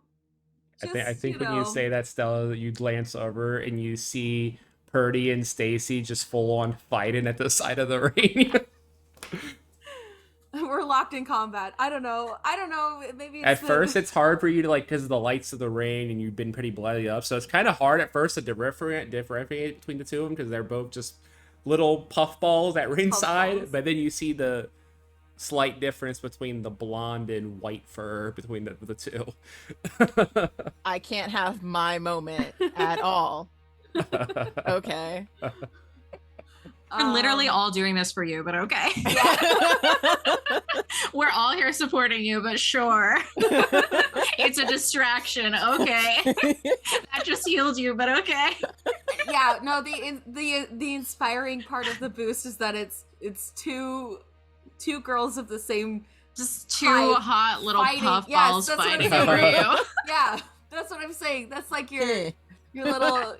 think when you say that, Stella, you glance over and you see Purdy and Stacy just full on fighting at the side of the ring. We're locked in combat. I don't know. Maybe it's At first, it's hard for you to, like, because of the lights of the ring, and you've been pretty bloody up. So it's kind of hard at first to differentiate between the two of them because they're both just little puffballs at ringside. Puffballs. But then you see the slight difference between the blonde and white fur between the two. I can't have my moment at all. Okay. We're literally all doing this for you, but okay. Yeah. We're all here supporting you, but sure. It's a distraction. Okay. That just healed you, but okay. Yeah. No. The inspiring part of the boost is that it's two girls of the same. Just two Fight- hot little fighting. Puff Yes, balls that's what I'm fighting saying. over you. Yeah. That's what I'm saying. That's like your little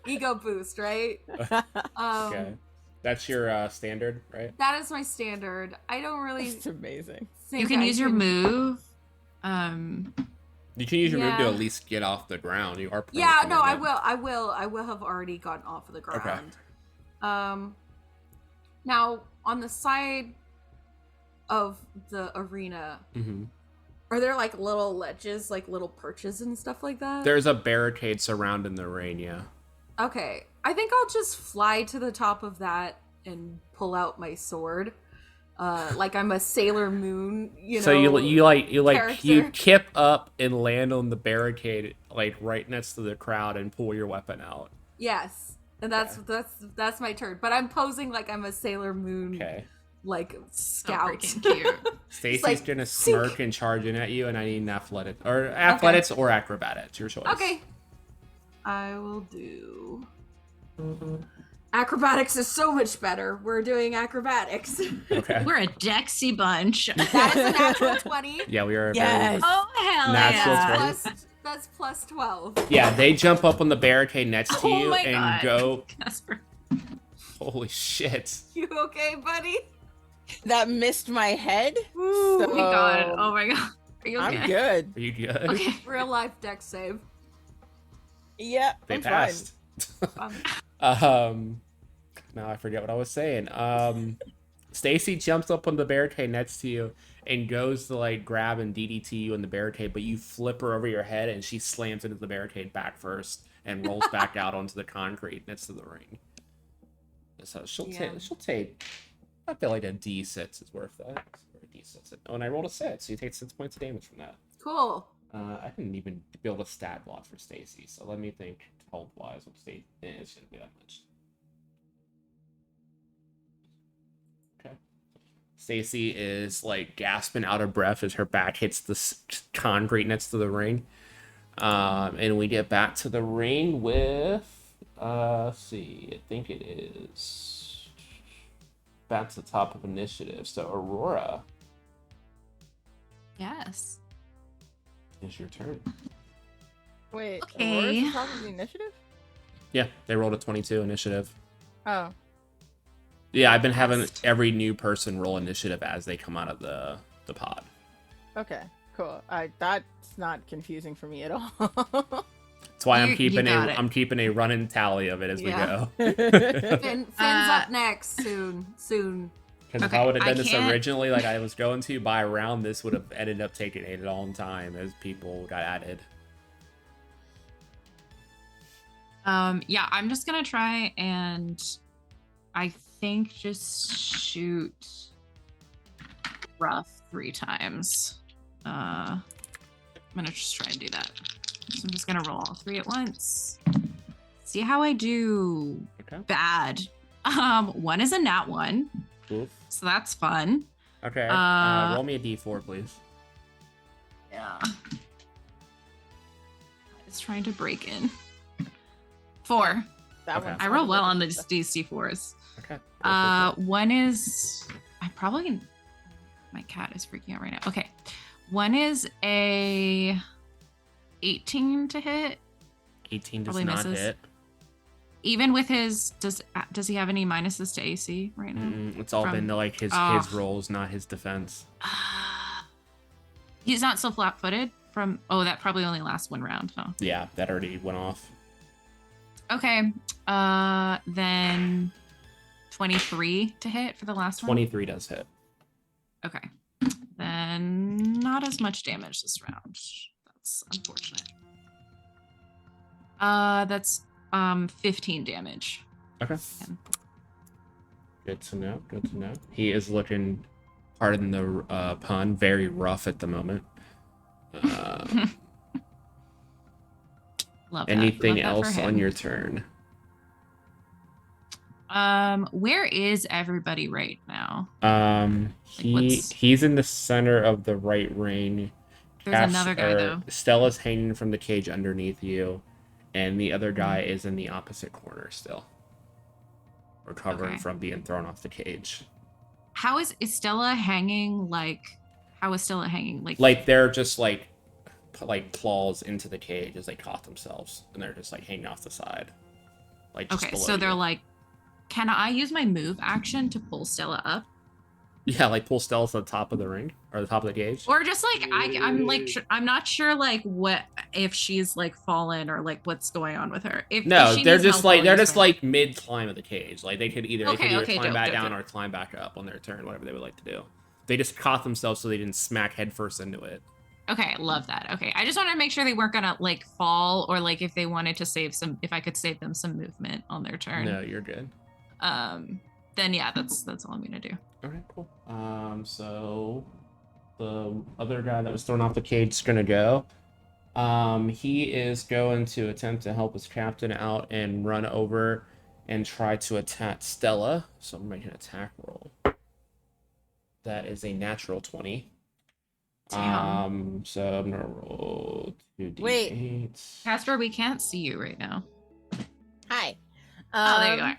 ego boost, right? Okay. That's your standard, right? That is my standard. I don't really It's amazing. think You can I use your move. You can use your move to Yeah. at least get off the ground. You are. Yeah, permanently no, I moving. will. I will have already gotten off of the ground. Now on the side of the arena, Mhm. are there like little ledges, like little perches and stuff like that? There's a barricade surrounding the ring. Yeah. Okay, I think I'll just fly to the top of that and pull out my sword, like I'm a Sailor Moon. You know. So you character. kip up and land on the barricade, like right next to the crowd, and pull your weapon out. Yes, And that's my turn. But I'm posing like I'm a Sailor Moon Okay. like So scout. freaking cute. Stacy's like, gonna sink. smirk and charge in at you, and I need an athletics or acrobatics, your choice. Okay. I will do acrobatics is so much better. We're doing acrobatics. Okay. We're a Dexy bunch. That is a natural 20. Yeah, we are. Yes. Oh hell Natural yeah! 20. That's plus 12. Yeah, they jump up on the barricade next to Oh you my and God. go. Casper. Holy shit! You okay, buddy? That missed my head. Ooh. So- Oh my god! Oh my god! Are you okay? I'm good. Are you good? Okay. Real life deck save. Yeah, They I'm passed. Now I forget what I was saying. Stacy jumps up on the barricade next to you and goes to like grab and DDT you in the barricade, but you flip her over your head and she slams into the barricade back first and rolls back out onto the concrete next to the ring. So she'll take. I feel like a D6 is worth that. Or a D6. Oh, and I rolled a 6, so you take 6 points of damage from that. Cool. I didn't even build a stat block for Stacy, so let me think health wise what Stacy it shouldn't be that much. Okay. Stacy is like gasping out of breath as her back hits the concrete next to the ring. And we get back to the ring with let's see, I think it is back to the top of initiative. So Aurora, Yes. it's your turn. Wait, Okay. Aurora's the top of the initiative? Yeah, they rolled a 22 initiative. Oh, Yeah, I've been having every new person roll initiative as they come out of the pod. okay, cool. That's not confusing for me at all. That's why You got it. I'm keeping a running tally of it as Yeah. we go. Finn's up next soon. Because if Okay, I would have I done this can't- originally, like I was going to by a round, this would have ended up taking a long time as people got added. Yeah, I'm just gonna try and I think just shoot Ruff 3 times. I'm gonna just try and do that. So I'm just gonna roll all 3 at once. See how I do. Okay. Bad. 1 is a nat 1, Oof. so that's fun. Okay. Roll me a d4, please. Yeah. It's trying to break in. 4. That Okay. one's I roll fun. well on the D4s. Okay. 1 is my cat is freaking out right now. Okay. 1 is a 18 to hit. 18 does probably not misses. hit. Even with his does he have any minuses to AC right now? It's all From- been like his Oh. rolls, not his defense. He's not so flat-footed from that probably only lasts 1 round, huh? Yeah, that already went off. Okay. Then 23 to hit for the last one. 23 does hit. Okay. Then not as much damage this round. That's unfortunate. That's 15 damage. Okay. Good to know. Good to know. He is looking, pardon the pun, very rough at the moment. Love Anything that. Love that else for on him. your turn? Where is everybody right now? He's in the center of the right ring. There's another guy though. Stella's hanging from the cage underneath you, and the other guy Mm-hmm. is in the opposite corner still, recovering Okay. from being thrown off the cage. How is Stella hanging? How is Stella hanging? Like they're just like claws into the cage as they caught themselves, and they're just like hanging off the side. Like just Okay, below so they're you. like, can I use my move action to pull Stella up? Yeah, like pull Stella to the top of the ring or the top of the cage. Or just like I'm not sure like what if she's like fallen or like what's going on with her. If No, she they're needs just help, I'll they're use just my- like mid climb of the cage. Like they could either Okay, climb dope, back dope, down dope. or climb back up on their turn, whatever they would like to do. They just caught themselves so they didn't smack headfirst into it. Okay, love that. Okay, I just wanted to make sure they weren't gonna like fall or like if they wanted to if I could save them some movement on their turn. No, you're good. Then yeah, that's all I'm gonna do. Okay, cool. So the other guy that was thrown off the cage is gonna go. He is going to attempt to help his captain out and run over and try to attack Stella. So I'm making an attack roll. That is a natural 20. Damn. So I'm gonna roll 2d8. Wait. Casper, we can't see you right now. Hi. Oh, there you are.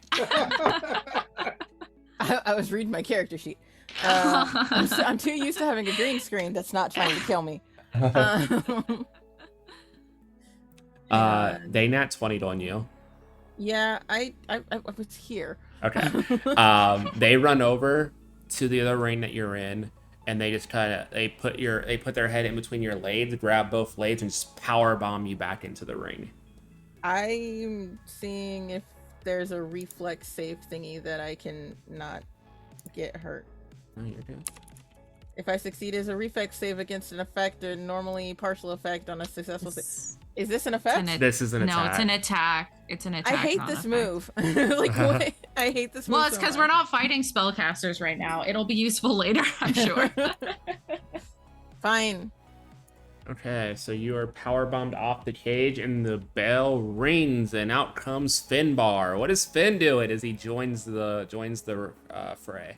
I was reading my character sheet. I'm too used to having a green screen that's not trying to kill me. They nat 20'd on you. Yeah, I was here. Okay. They run over to the other ring that you're in, and they just they put their head in between your legs, grab both legs, and just power bomb you back into the ring. I'm seeing if there's a reflex save thingy that I can not get hurt. Oh, you're good. If I succeed as a reflex save against an effect or normally partial effect on a successful save. Is this an effect? This is an attack. No, it's an attack. It's an attack. I hate not this an effect. move. Like, what? I hate this move. Well, it's because we're not fighting spellcasters right now. It'll be useful later, I'm sure. Fine. Okay, so you are power bombed off the cage, and the bell rings, and out comes Finbar. What does Finn do as he joins the fray?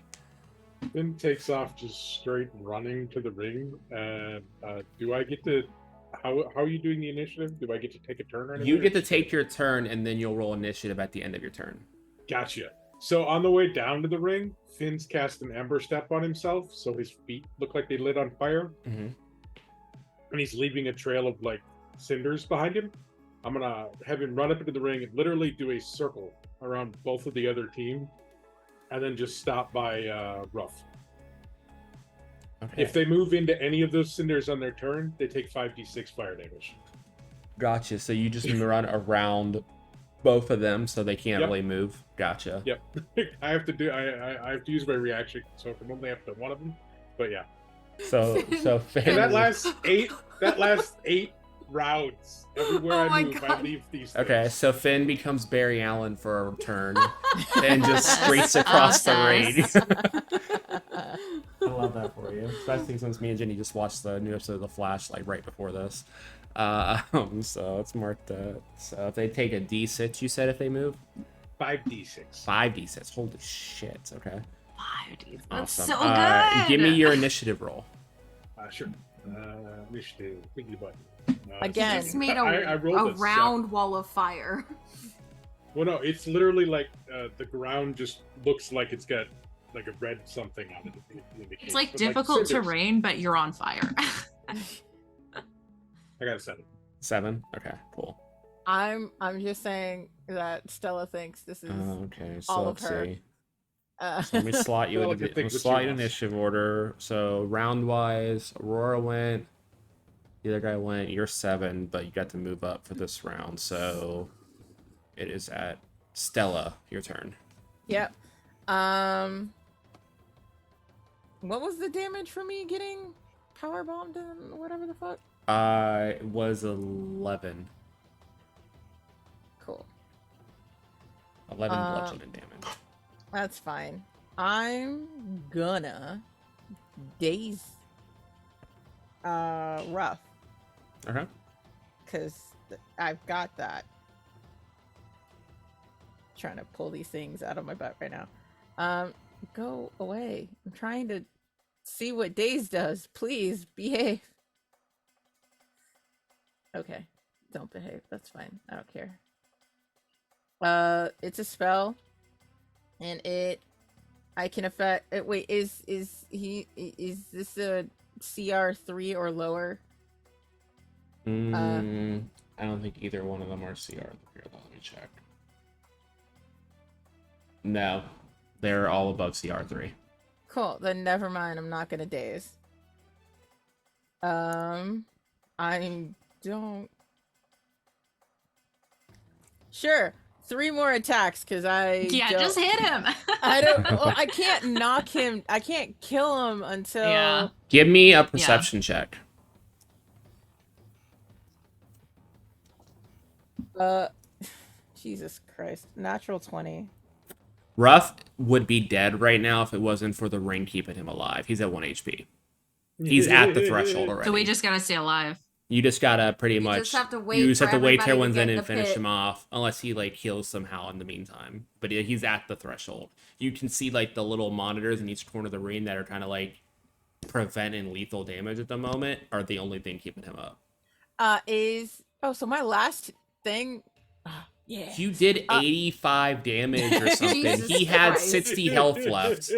Finn takes off just straight running to the ring. Do I get to? How are you doing the initiative? Do I get to take a turn? Or anything? You get to take your turn, and then you'll roll initiative at the end of your turn. Gotcha. So on the way down to the ring, Finn's cast an Ember Step on himself, so his feet look like they lit on fire. Mm-hmm. And he's leaving a trail of like cinders behind him. I'm gonna have him run up into the ring and literally do a circle around both of the other team, and then just stop by Ruff. Okay. If they move into any of those cinders on their turn, they take 5d6 fire damage. Gotcha. So you just run around both of them, so they can't really move. Gotcha. Yep. I have to use my reaction, so I can only have to one of them. But yeah. So Finn. And that lasts eight rounds. Everywhere I move, I leave these things. Okay, so Finn becomes Barry Allen for a turn and just streaks across the ring. I love that for you. Especially since me and Jenny just watched the new episode of The Flash like right before this. So it's marked. So if they take a D6, you said if they move? 5d6. 5d6. Holy shit. Okay. 5D. That's Awesome. so good. Give me your initiative roll. Sure. Initiative. Wiggly button. Again. It's made I rolled a round wall of fire. Well, no, it's literally like the ground just looks like it's got like a red something on it. It's like difficult terrain, but you're on fire. I got a 7. 7? Okay, cool. I'm just saying that Stella thinks this is Okay, so all let's of her. see. So let me slot you Well, into I think what slot she you in wants. initiative order. So round wise, Aurora went. The other guy went. You're 7, but you got to move up for this round. So it is at Stella. Your turn. Yep. What was the damage for me getting power bombed and whatever the fuck? It was 11. Cool. 11 bludgeoning damage. That's fine. I'm gonna daze Ruff, Okay. because I've got that. Trying to pull these things out of my butt right now. Go away. I'm trying to see what daze does. Please behave. Okay. Don't behave. That's fine. I don't care. It's a spell. And I can affect. Wait, is this a CR3 or lower? I don't think either one of them are CR. Here, let me check. No, they're all above CR3. Cool. Then never mind. I'm not gonna daze. I don't. Sure. 3 more attacks, because just hit him. I don't. Well, I can't knock him. I can't kill him until. Yeah. Give me a perception check. Jesus Christ. Natural 20. Ruff would be dead right now if it wasn't for the ring keeping him alive. He's at 1 HP. He's at the threshold already. So we just gotta stay alive. You just gotta pretty You much just have to wait you just for have to wait till everybody everyone's to in get and in the finish pit. him off, unless he like heals somehow in the meantime. But he's at the threshold. You can see like the little monitors in each corner of the ring that are kind of like preventing lethal damage at the moment are the only thing keeping him up. So my last thing. Yeah. You did 85 damage or something. Jesus He had Christ. 60 health left.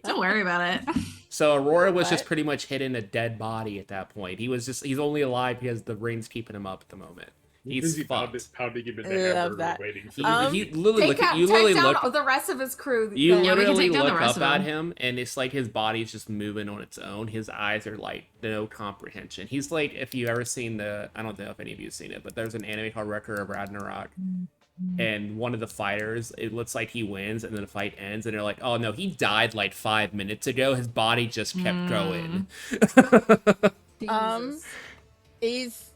Don't worry about it. So Aurora was just What? pretty much hitting a dead body at that point. He's only alive because the ring's keeping him up at the moment. He's busy fucked. pounding him in the Love hammer, that. waiting for He literally Take you literally down look the rest of his crew. you then. we can literally take down the look rest up of at them. him and it's like his body's just moving on its own. His eyes are like no comprehension. He's like, if you ever seen I don't know if any of you have seen it, but there's an anime called Wrecker of Ragnarok. And one of the fighters, it looks like he wins, and then the fight ends, and they're like, "Oh no, he died like 5 minutes ago. His body just kept going." Jesus. Is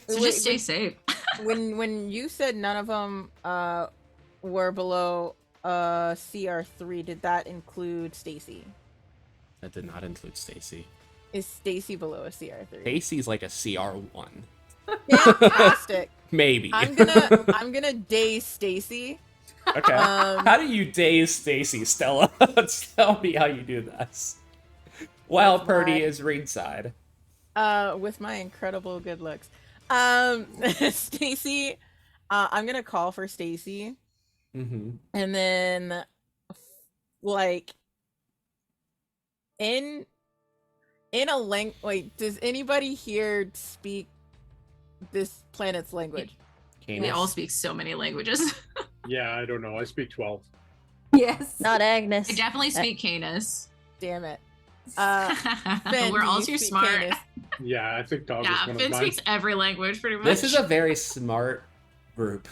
So just stay safe. when you said none of them were below CR3, did that include Stacy? That did not include Stacy. Is Stacy below a CR3? Stacy's like a CR1, Fantastic. maybe. I'm gonna daze Stacy. Okay. How do you daze Stacy, Stella? Tell me how you do this. While With Purdy my- is ringside. With my incredible good looks. Stacy, I'm gonna call for Stacy, Mm-hmm. and then like in a wait, does anybody here speak this planet's language? We all speak so many languages. Yeah, I don't know. I speak 12. Yes. Not Agnes. I definitely speak Canis. Damn it. Ben, We're do all you too speak smart. Canis? Yeah, I think dog Yeah, is one Finn of mine. speaks every language pretty much. This is a very smart group.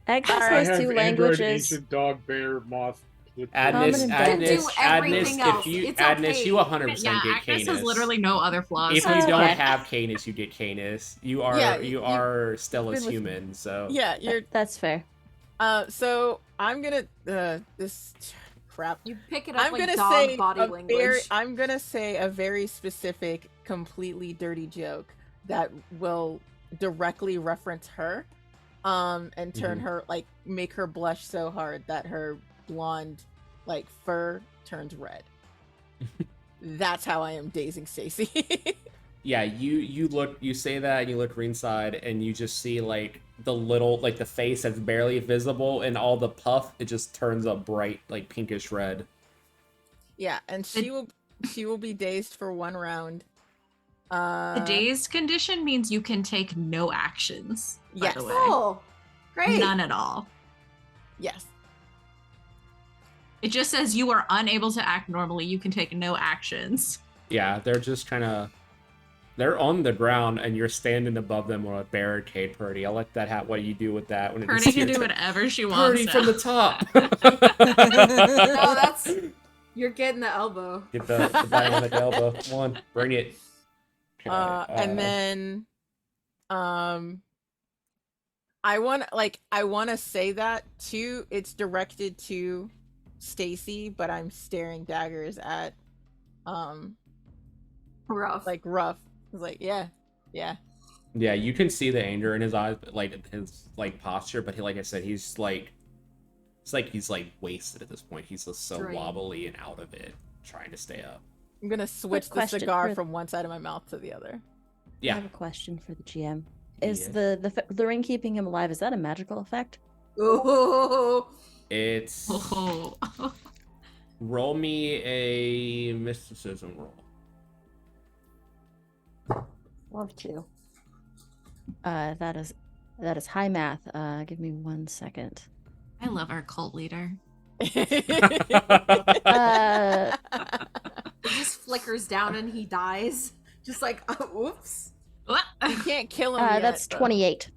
Agnes I has have two Android, languages. ancient dog, bear, moth. Agnes, Common and Agnes, do Agnes, everything if else. you, It's Agnes, okay. you 100% Yeah, get Agnes Canis. has literally no other flaws. If you Okay. don't have Canis, you get Canis. You are Yeah, you you- are Stella's been with- human, so Yeah, you're That's fair. so I'm gonna this crap. You pick it up I'm like gonna dog say body a language. I'm gonna say a very specific, completely dirty joke that will directly reference her, and turn her like make her blush so hard that her blonde like fur turns red. That's how I am dazing Stacy. yeah, you say that and you look ringside and you just see like the little like the face that's barely visible and all the puff it just turns up bright like pinkish red. Yeah, and she will be dazed for 1 round. The dazed condition means you can take no actions. Yes. By the way. Oh, great. None at all. Yes. It just says you are unable to act normally. You can take no actions. Yeah, they're just kind of they're on the ground and you're standing above them on a barricade, Purdy. I'll let that what you do with that when Purdy it's can your do turn. whatever she wants. Purdy from now. the top. No, that's you're getting the elbow. Get the bionic elbow. Come on, bring it. Okay, And then I want to say that too. It's directed to Stacy, but I'm staring daggers at Rough. like Ruff. It's like, yeah. yeah, you can see the anger in his eyes, but like his like posture. But he, like I said, he's like it's like he's like wasted at this point. He's just so Drained. wobbly and out of it, trying to stay up. I'm gonna switch the question cigar for- from one side of my mouth to the other. I Yeah, have a question for the GM. Is Yes. the ring keeping him alive? Is that a magical effect? Oh, it's Oh. roll me a mysticism roll. Love to. That is high math. Give me 1 second. I love our cult leader. Uh, it just flickers down and he dies. Just like, oops. You can't kill him yet, that's though. 28.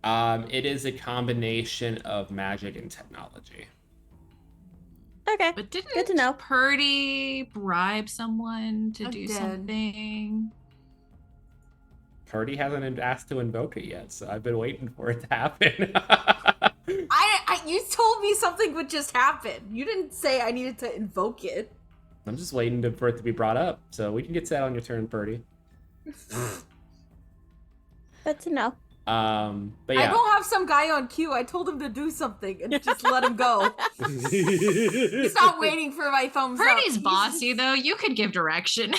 It is a combination of magic and technology. Okay. But didn't Good to know. Purdy bribe someone to I do did. something? Purdy hasn't been asked to invoke it yet, so I've been waiting for it to happen. You told me something would just happen. You didn't say I needed to invoke it. I'm just waiting for it to be brought up, so we can get to that on your turn, Purdy. Good to know. But I yeah, don't have some guy on queue. I told him to do something and just let him go. He's not waiting for my thumbs up. Pretty's He's- bossy though. You could give direction.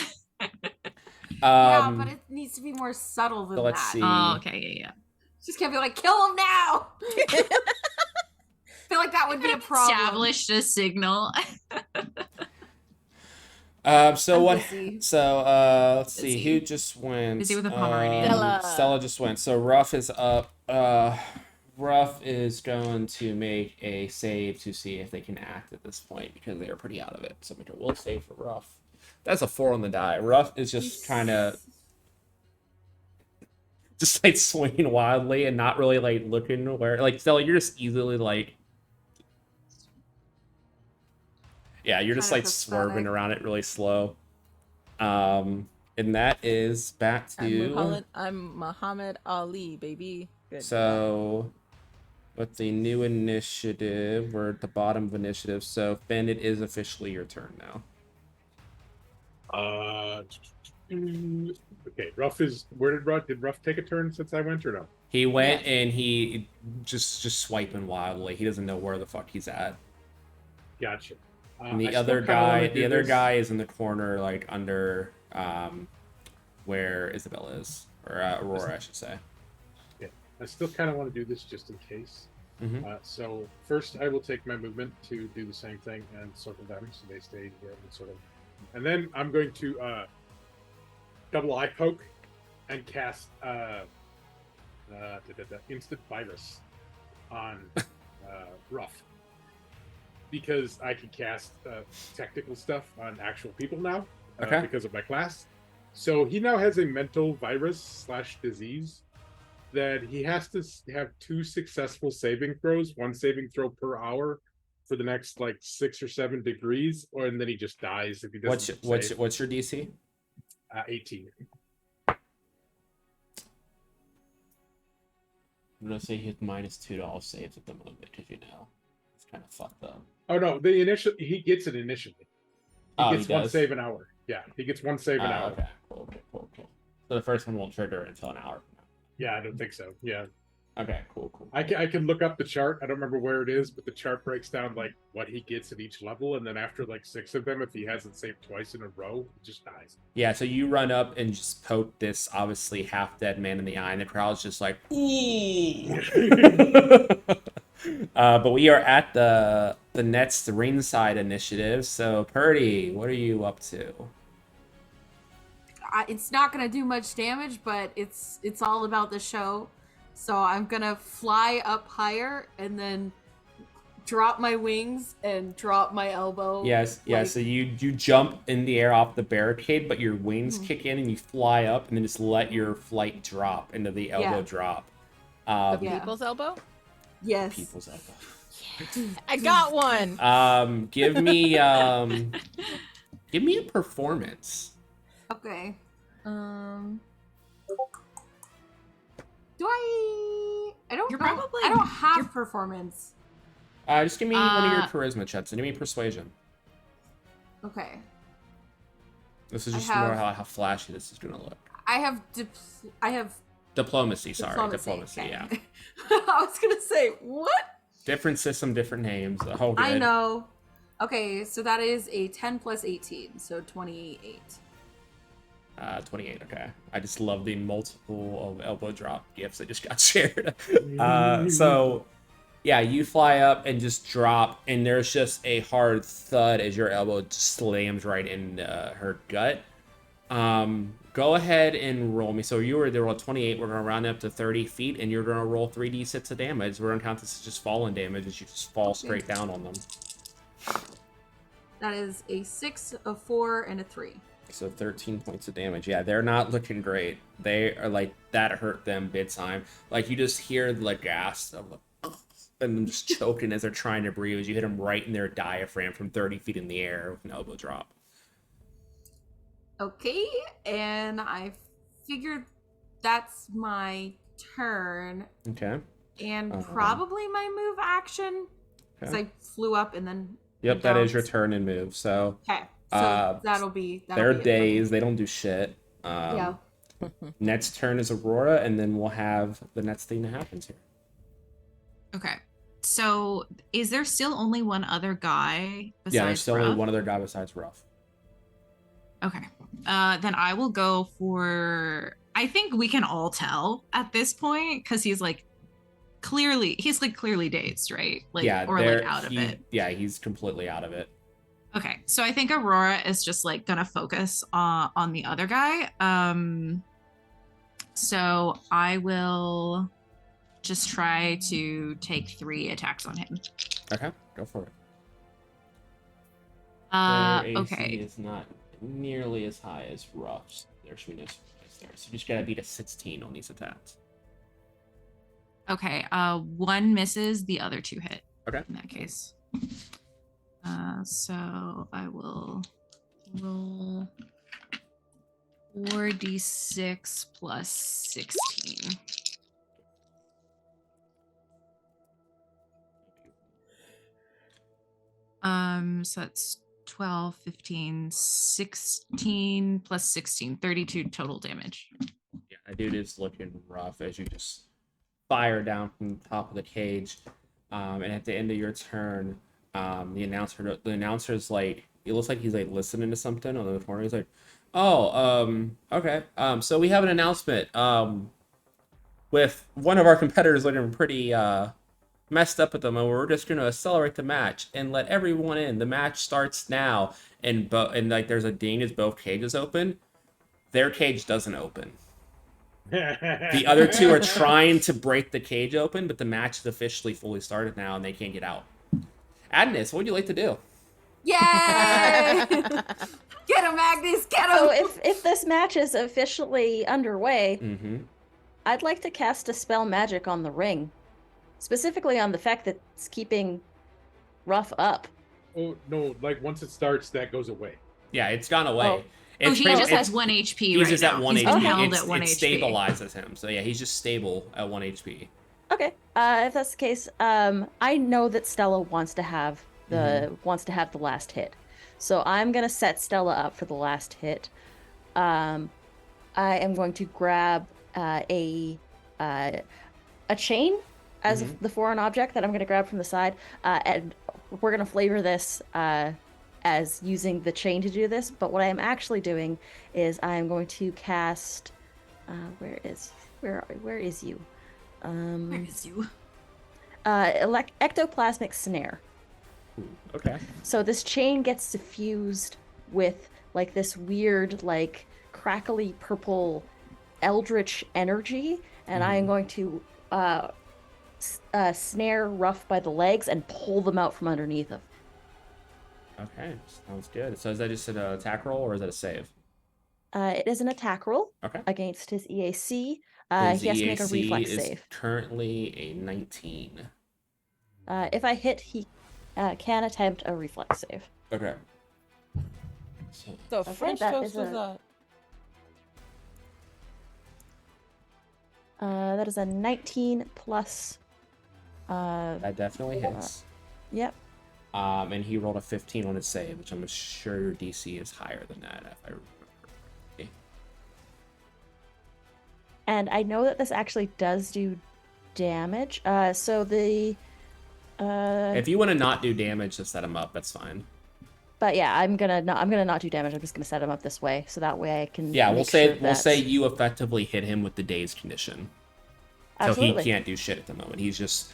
Yeah, but it needs to be more subtle than so let's that. see. Oh, okay, yeah. Just can't be like, kill him now. I feel like that would be a problem. Established a signal. So I'm what? busy. So let's see. Busy. Who just went? Busy with the Pomeranian. Stella. Just went. So Ruff is up. Ruff is going to make a save to see if they can act at this point because they are pretty out of it. So make a will save for Ruff. That's a 4 on the die. Ruff is just kind of just like swinging wildly and not really like looking where. Like Stella, you're just easily like. Yeah, you're just Kinda like swerving pathetic. around it really slow. And that is back to I'm Muhammad Ali, baby. Good. so with the new initiative, we're at the bottom of initiative. So Finn, it is officially your turn now. Okay, Ruff is. Where did Ruff take a turn since I went or no? He went Yes. and he just swiping wildly. He doesn't know where the fuck he's at. Gotcha. And I the still other kinda wanna guy, do the other this. guy is in the corner, like under where Isabella is, or Aurora, I should say. I still kind of want to do this just in case. Mhm. So first, I will take my movement to do the same thing and circle them, so they stay here and sort of. And then I'm going to double eye poke and cast instant virus on Ruff because I can cast technical stuff on actual people now Okay. because of my class. So he now has a mental virus / disease that he has to have 2 successful saving throws, 1 saving throw per hour for the next like 6 or 7 degrees, and then he just dies if he doesn't. What's your DC? 18. I'm gonna say he's -2 to all saves at the moment because it's kind of fucked up. Oh no, he gets it initially. He gets 1 does? save an hour. Yeah, he gets 1 save an hour. Okay, cool. So the first one won't trigger until an hour from Yeah, I don't think so. Yeah, now. Okay, cool. I can look up the chart. I don't remember where it is, but the chart breaks down like what he gets at each level, and then after like 6 of them, if he hasn't saved twice in a row, he just dies. Yeah, so you run up and just poke this obviously half dead man in the eye, and the crowd's just like, ooh. But we are at the next ringside initiative. So Purdy, what are you up to? It's not gonna do much damage, but it's all about the show. So I'm gonna fly up higher and then drop my wings and drop my elbow. Yes. So you jump in the air off the barricade, but your wings kick in and you fly up, and then just let your flight drop into the elbow drop. The Yeah. people's elbow? Yes. People's elbow. I got one. Give me a performance. Okay. Do I don't You're know. probably- I don't have you're- performance. Just give me one of your charisma checks and give me persuasion. Okay. This is I just more have- how flashy this is gonna look. I have Diplomacy, diplomacy, okay. yeah. I was gonna say what? Different system, different names. The whole I know. Okay, so that is a 10 plus 18, so 28. 28, okay. I just love the multiple of elbow drop gifts that just got shared. So, yeah, you fly up and just drop, and there's just a hard thud as your elbow slams right in her gut. Go ahead and roll me. So you were there, roll 28. We're going to round up to 30 feet, and you're going to roll 3d6 of damage. We're going to count this as just falling damage as you just fall straight down on them. That is a 6, a 4, and a 3. So 13 points of damage. Yeah, they're not looking great. They are like, that hurt them big time. Like, you just hear the gasp of and them just choking as they're trying to breathe as you hit them right in their diaphragm from 30 feet in the air with an elbow drop. Okay, and I figured that's my turn. Okay. And probably my move action. Because Okay. I flew up and then. Yep, that is your down. turn and move. So Okay. So that'll be. they're it for me. dazed. They don't do shit. Yeah. Next turn is Aurora, and then we'll have the next thing that happens here. Okay. So is there still only one other guy besides Yeah, there's still only Ruff? one other guy besides Ruff. Okay. Then I will go for. I think we can all tell at this point because he's like clearly dazed, right? Like, Yeah, or like out of it. Yeah, he's completely out of it. Okay, so I think Aurora is just like gonna focus on the other guy. So I will just try to take 3 attacks on him. Okay, go for it. Their AC Okay. is not nearly as high as Ruff's. There should be no surprise there. So you just gotta beat a 16 on these attacks. Okay. 1 misses, the other 2 hit. Okay. In that case. So I will roll 4d6 plus 16. So that's 12, 15, 16 plus 16, 32 total damage. Yeah, that dude is looking rough as you just fire down from the top of the cage. And at the end of your turn, the announcer's like, it looks like he's like listening to something on the corner. He's like, "Oh, okay. So we have an announcement. With one of our competitors looking pretty messed up at the moment, we're just gonna accelerate the match and let everyone in. The match starts now." And like there's a ding as both cages open. Their cage doesn't open. The other two are trying to break the cage open, but the match is officially fully started now, and they can't get out. Agnes, what would you like to do? Yay! Get him, Agnes! Get him! So if this match is officially underway, Mm-hmm. I'd like to cast a spell magic on the ring, specifically on the fact that it's keeping Ruff up. Oh no! Like once it starts, that goes away. Yeah, it's gone away. Oh. It's He pretty- just it's- has 1 HP He's right just now. at 1 He's HP. been held It's- at 1 it HP. stabilizes him. So yeah, he's just stable at 1 HP. Okay, if that's the case, I know that Stella wants to have the last hit, so I'm gonna set Stella up for the last hit. I am going to grab a chain as the foreign object that I'm gonna grab from the side, and we're gonna flavor this as using the chain to do this. But what I am actually doing is I am going to cast. Where is you? Where is you? Ectoplasmic snare. Ooh, okay. So this chain gets suffused with like this weird, like crackly purple eldritch energy, and I am going to snare Ruff by the legs and pull them out from underneath him. Okay, sounds good. So is that just an attack roll or is that a save? It is an attack roll Okay. against his EAC. His He has to make a EAC reflex is save. currently a 19. If I hit, he can attempt a reflex save. Okay. So, So Okay, French that toast is was a- a That is a 19 plus. that definitely hits. Yep. And he rolled a 15 on his save, which I'm sure your DC is higher than that, if I remember correctly. And I know that this actually does do damage. So the. If you want to not do damage to set him up, that's fine. But yeah, I'm gonna not do damage. I'm just gonna set him up this way, so that way I can. Yeah, make we'll sure say you effectively hit him with the dazed condition. Absolutely. So he can't do shit at the moment. He's just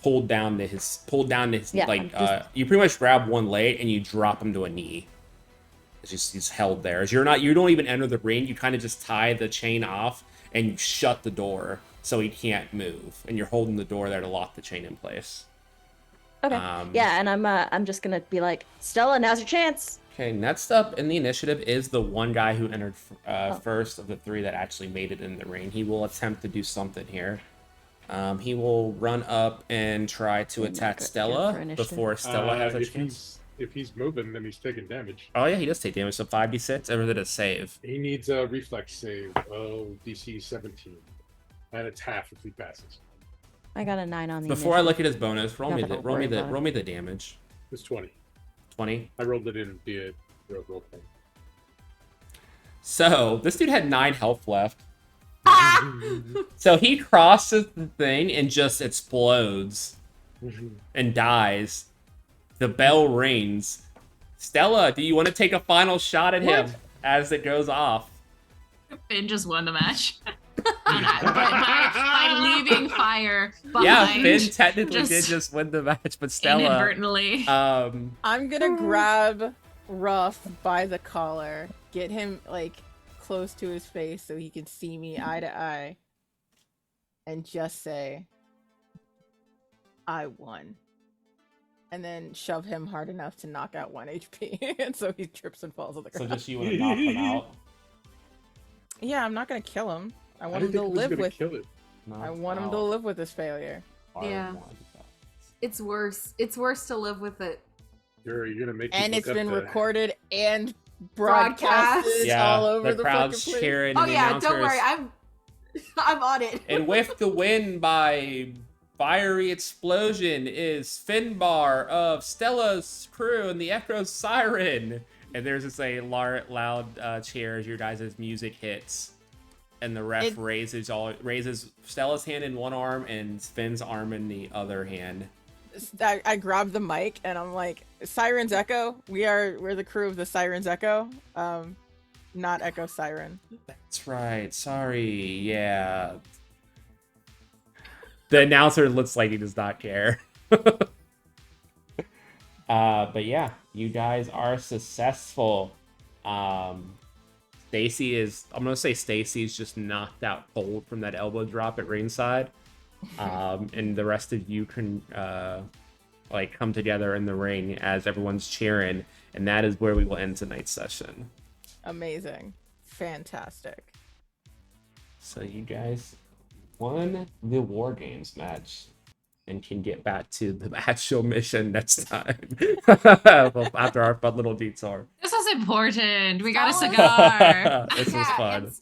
pulled down to his Yeah, like I'm just- you pretty much grab one leg and you drop him to a knee. He's held there. As you don't even enter the ring, you kind of just tie the chain off and you shut the door so he can't move, and you're holding the door there to lock the chain in place. Okay. Yeah, and I'm just gonna be like, Stella, now's your chance. Okay, next up in the initiative is the one guy who entered first of the 3 that actually made it in the ring. He will attempt to do something here. He will run up and try to attack good Stella for initiative. before Stella has a if chance. if he's moving, then he's taking damage. Oh yeah, he does take damage. So 5d6, or is it a save? He needs a reflex save. Oh, DC 17, and it's half if he passes. I got a 9 on the. Before I initiative. look at his bonus, roll Not me that the I'll roll me worry the about it. roll me the damage. It's 20. 20. I rolled it in via roll thing. So this dude had 9 health left. So he crosses the thing and just explodes and dies. The bell rings. Stella, do you want to take a final shot at him as it goes off? Finn just won the match. by leaving fire behind. Yeah, Finn technically did just win the match, but Stella inadvertently. I'm gonna grab Ruff by the collar, get him like close to his face so he can see me eye to eye, and just say, "I won." And then shove him hard enough to knock out 1 HP, and so he trips and falls on the So ground. just you want to knock him out? Yeah, I'm not gonna kill him. I I want him didn't to think it was live gonna with. kill it. I want him to live with his failure. Yeah. It's worse. It's worse to live with it. You're gonna make. me And look it's up been the- recorded and Broadcast. broadcasted Yeah, all over the the crowd's fucking place. cheering. Oh and the yeah, don't worry. announcers- I'm on it. And with the win by fiery explosion is Finbar of Stella's crew and the Echo Siren. And there's just a loud cheer as your guys' music hits. And the ref raises Stella's hand in one arm and Finn's arm in the other hand. I grabbed the mic and I'm like, Siren's Echo. We're the crew of the Siren's Echo. Not Echo Siren. That's right. Sorry. Yeah. The announcer looks like he does not care. But yeah, you guys are successful. Stacy's just knocked out cold from that elbow drop at ringside. And the rest of you can come together in the ring as everyone's cheering, and that is where we will end tonight's session. Amazing. Fantastic. So you guys won the War Games match and can get back to the actual mission next time. After our fun little detour. This was important. We got a Stella- cigar. This was fun. And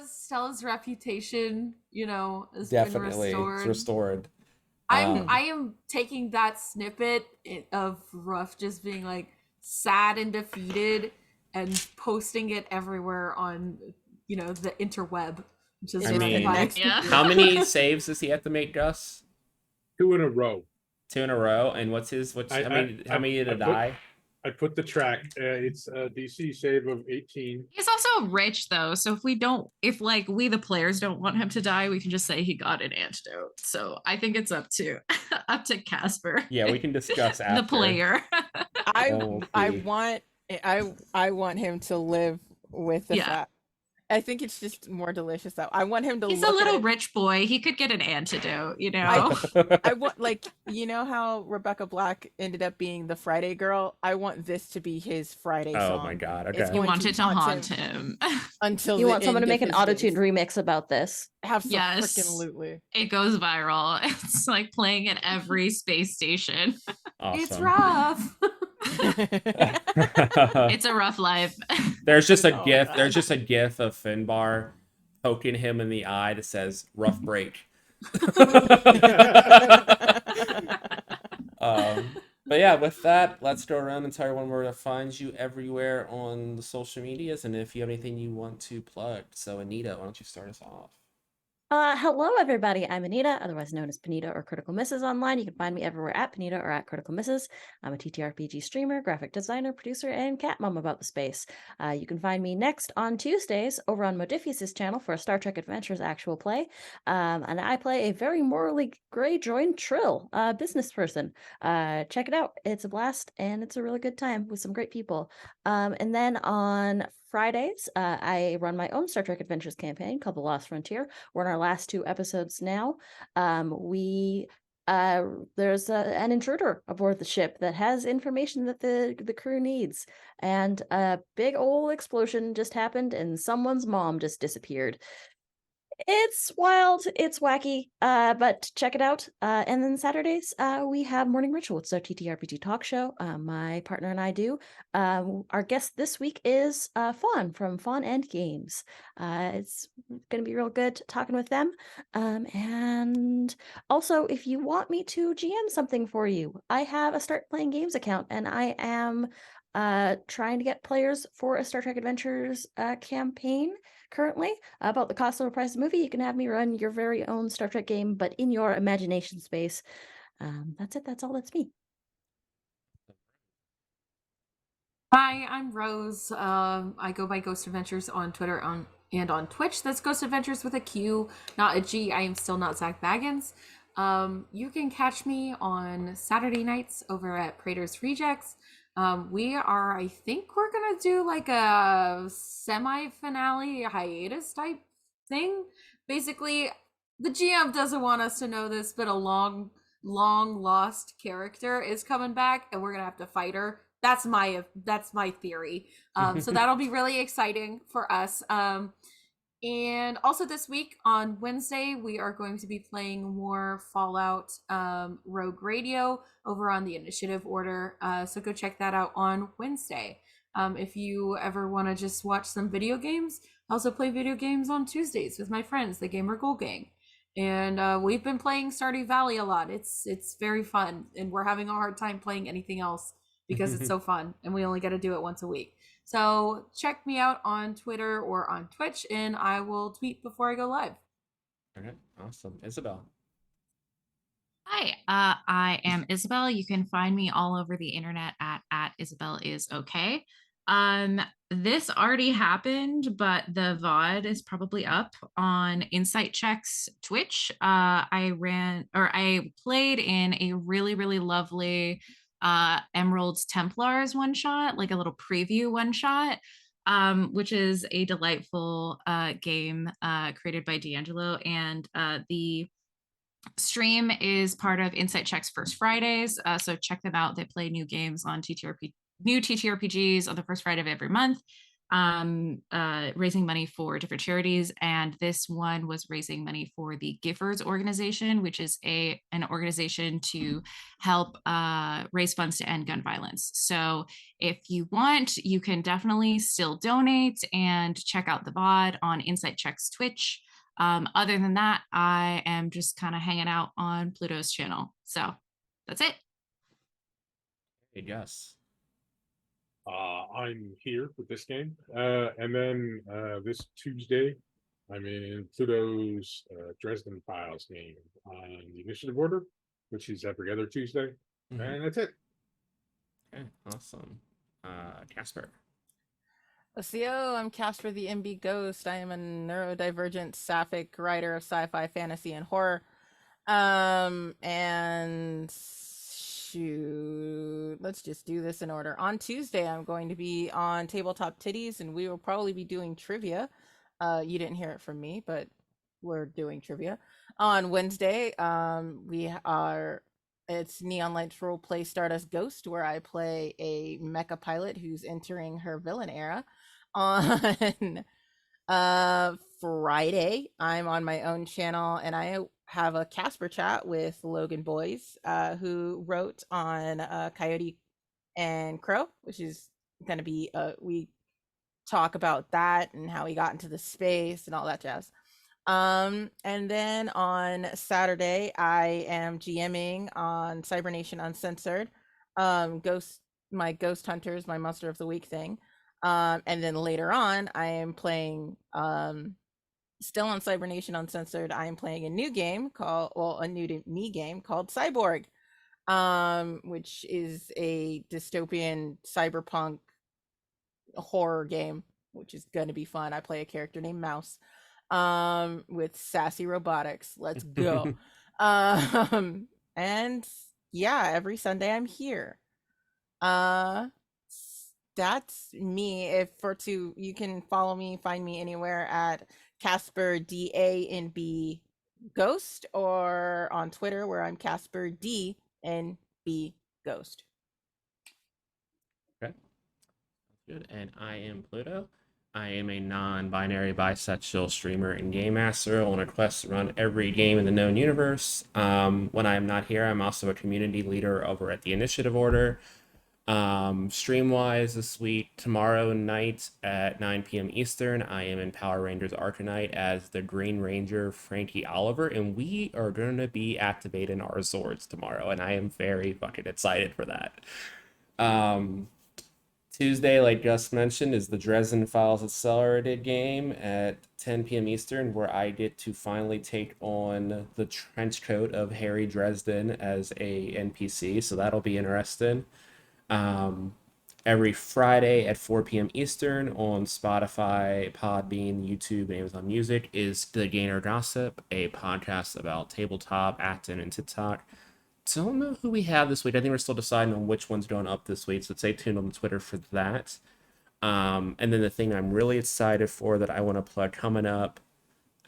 Stella's reputation, has Definitely. been It's restored. I am taking that snippet of Ruff just being like sad and defeated and posting it everywhere on the interweb. Which is I mean, Yeah. how many saves does he have to make, Gus? 2 in a row. 2 in a row. And how many did it die? I put the track. It's a DC save of 18. He's also rich though, so if we the players don't want him to die, we can just say he got an antidote. So I think it's up to Casper. Yeah, we can discuss after. The player. I want him to live with the fact. I think it's just more delicious that I want him to. He's a little rich boy. He could get an antidote, I want how Rebecca Black ended up being the Friday girl. I want this to be his Friday song. Oh my god! Okay. You want it to haunt him until you want someone to make an auto-tuned remix about this. Absolutely. It goes viral. It's like playing at every space station. Awesome. It's rough. It's a rough life. There's just a gif. God. There's just a gif of Finbar poking him in the eye that says "rough break." But yeah, with that, let's go around and tell everyone where to find you everywhere on the social medias, and if you have anything you want to plug. So Anita, why don't you start us off? Hello, everybody. I'm Anita, otherwise known as Panita or Critical Misses online. You can find me everywhere at Panita or at Critical Misses. I'm a TTRPG streamer, graphic designer, producer, and cat mom about the space. You can find me next on Tuesdays over on Modifius's channel for a Star Trek Adventures actual play. And I play a very morally grey-joined Trill, business person. Check it out. It's a blast, and it's a really good time with some great people. And then on Fridays, I run my own Star Trek Adventures campaign called The Lost Frontier. We're in our last 2 episodes now. There's an intruder aboard the ship that has information that the crew needs, and a big old explosion just happened, and someone's mom just disappeared. It's wild, it's wacky, but check it out. And then Saturdays, we have Morning Ritual. It's our TTRPG talk show. My partner and I do. Our guest this week is Fawn from Fawn and Games. It's going to be real good talking with them. And also, if you want me to GM something for you, I have a Start Playing Games account, and I am trying to get players for a Star Trek Adventures campaign currently. About the cost of a prize movie, you can have me run your very own Star Trek game, but in your imagination space. That's it. That's all. That's me. Hi, I'm Rose. I go by Ghost Adventures on Twitter and on Twitch. That's Ghost Adventures with a Q, not a G. I am still not Zach Baggins. You can catch me on Saturday nights over at Praetor's Rejects. I think we're gonna do like a semi-finale hiatus type thing. Basically, the GM doesn't want us to know this, but a long lost character is coming back, and we're gonna have to fight her. That's my theory. So that'll be really exciting for us. And also this week on Wednesday, we are going to be playing more Fallout Rogue Radio over on the Initiative Order. So go check that out on Wednesday. If you ever want to just watch some video games, I also play video games on Tuesdays with my friends, the Gamer Goal Gang. And we've been playing Stardew Valley a lot. It's very fun, and we're having a hard time playing anything else because it's so fun, and we only got to do it once a week. So check me out on Twitter or on Twitch, and I will tweet before I go live. All right, awesome. Isabel. Hi, I am Isabel. You can find me all over the internet at Isabel is okay. This already happened, but the VOD is probably up on Insight Check's Twitch. I played in a really lovely Emerald's Templars one shot, like a little preview one shot, which is a delightful game created by D'Angelo, and the stream is part of Insight Check's First Fridays, so check them out. They play new games on new TTRPGs on the first Friday of every month, raising money for different charities. And this one was raising money for the Givers organization, which is an organization to help raise funds to end gun violence. So if you want, you can definitely still donate and check out the VOD on Insight Check's Twitch. Other than that, I am just kind of hanging out on Pluto's channel. So that's it. Hey, Gus. I'm here with this game. And then this Tuesday, I'm in Pluto's Dresden Files game on the Initiative Order, which is every other Tuesday. Mhm. And that's it. Okay, awesome. Casper. Lucio, I'm Casper the MB Ghost. I am a neurodivergent sapphic writer of sci-fi, fantasy, and horror. And shoot, let's just do this in order. On Tuesday, I'm going to be on Tabletop Titties, and we will probably be doing trivia. You didn't hear it from me, but we're doing trivia. On Wednesday, it's Neon Lights Roleplay Stardust Ghost, where I play a mecha pilot who's entering her villain era. On Friday, I'm on my own channel, and I have a Casper chat with Logan Boys, who wrote on Coyote and Crow, which is going to be we talk about that and how he got into the space and all that jazz. And then on Saturday, I am GMing on Cybernation Uncensored, my Ghost Hunters, my Monster of the Week thing. And then later on, I am playing, still on Cybernation Uncensored, I am playing a new game a new to me game called Cyborg, which is a dystopian cyberpunk horror game, which is going to be fun. I play a character named Mouse, with sassy robotics. Let's go. And yeah, every Sunday I'm here. That's me. You can follow me, find me anywhere at Casper DANB Ghost, or on Twitter where I'm Casper DNB Ghost. Okay. Good. And I am Pluto. I am a non-binary bisexual streamer and game master on a quest to run every game in the known universe. When I am not here, I'm also a community leader over at the Initiative Order. Stream-wise this week, tomorrow night at 9 p.m. Eastern, I am in Power Rangers Arcanite as the Green Ranger Frankie Oliver, and we are going to be activating our Zords tomorrow, and I am very fucking excited for that. Tuesday, like Gus mentioned, is the Dresden Files Accelerated game at 10 p.m. Eastern, where I get to finally take on the trench coat of Harry Dresden as a NPC. So that'll be interesting. Every Friday at 4 p.m. Eastern on Spotify, Podbean, YouTube, and Amazon Music is The Gainer Gossip, a podcast about tabletop, acting, and TikTok. Don't know who we have this week. I think we're still deciding on which one's going up this week, so stay tuned on Twitter for that. And then the thing I'm really excited for that I want to plug coming up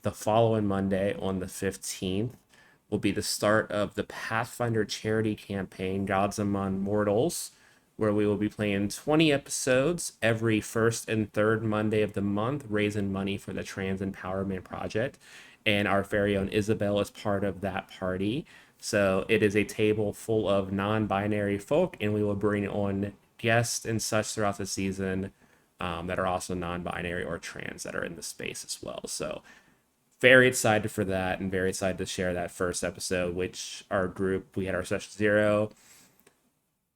the following Monday on the 15th will be the start of the Pathfinder charity campaign, Gods Among Mortals, where we will be playing 20 episodes every first and third Monday of the month, raising money for the Trans Empowerment Project. And our very own Isabel is part of that party. So it is a table full of non-binary folk, and we will bring on guests and such throughout the season that are also non-binary or trans that are in the space as well. So very excited for that, and very excited to share that first episode, which our group, we had our session 0.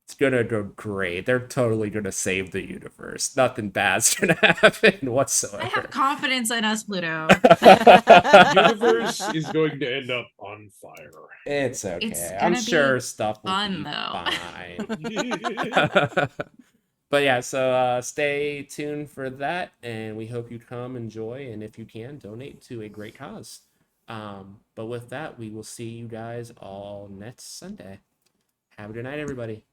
It's gonna go great. They're totally gonna save the universe. Nothing bad's gonna happen whatsoever. I have confidence in us, Pluto. The universe is going to end up on fire. It's okay. It's I'm gonna sure be stuff will fun, be though. fine. But yeah, so stay tuned for that, and we hope you come enjoy, and if you can, donate to a great cause. But with that, we will see you guys all next Sunday. Have a good night, everybody.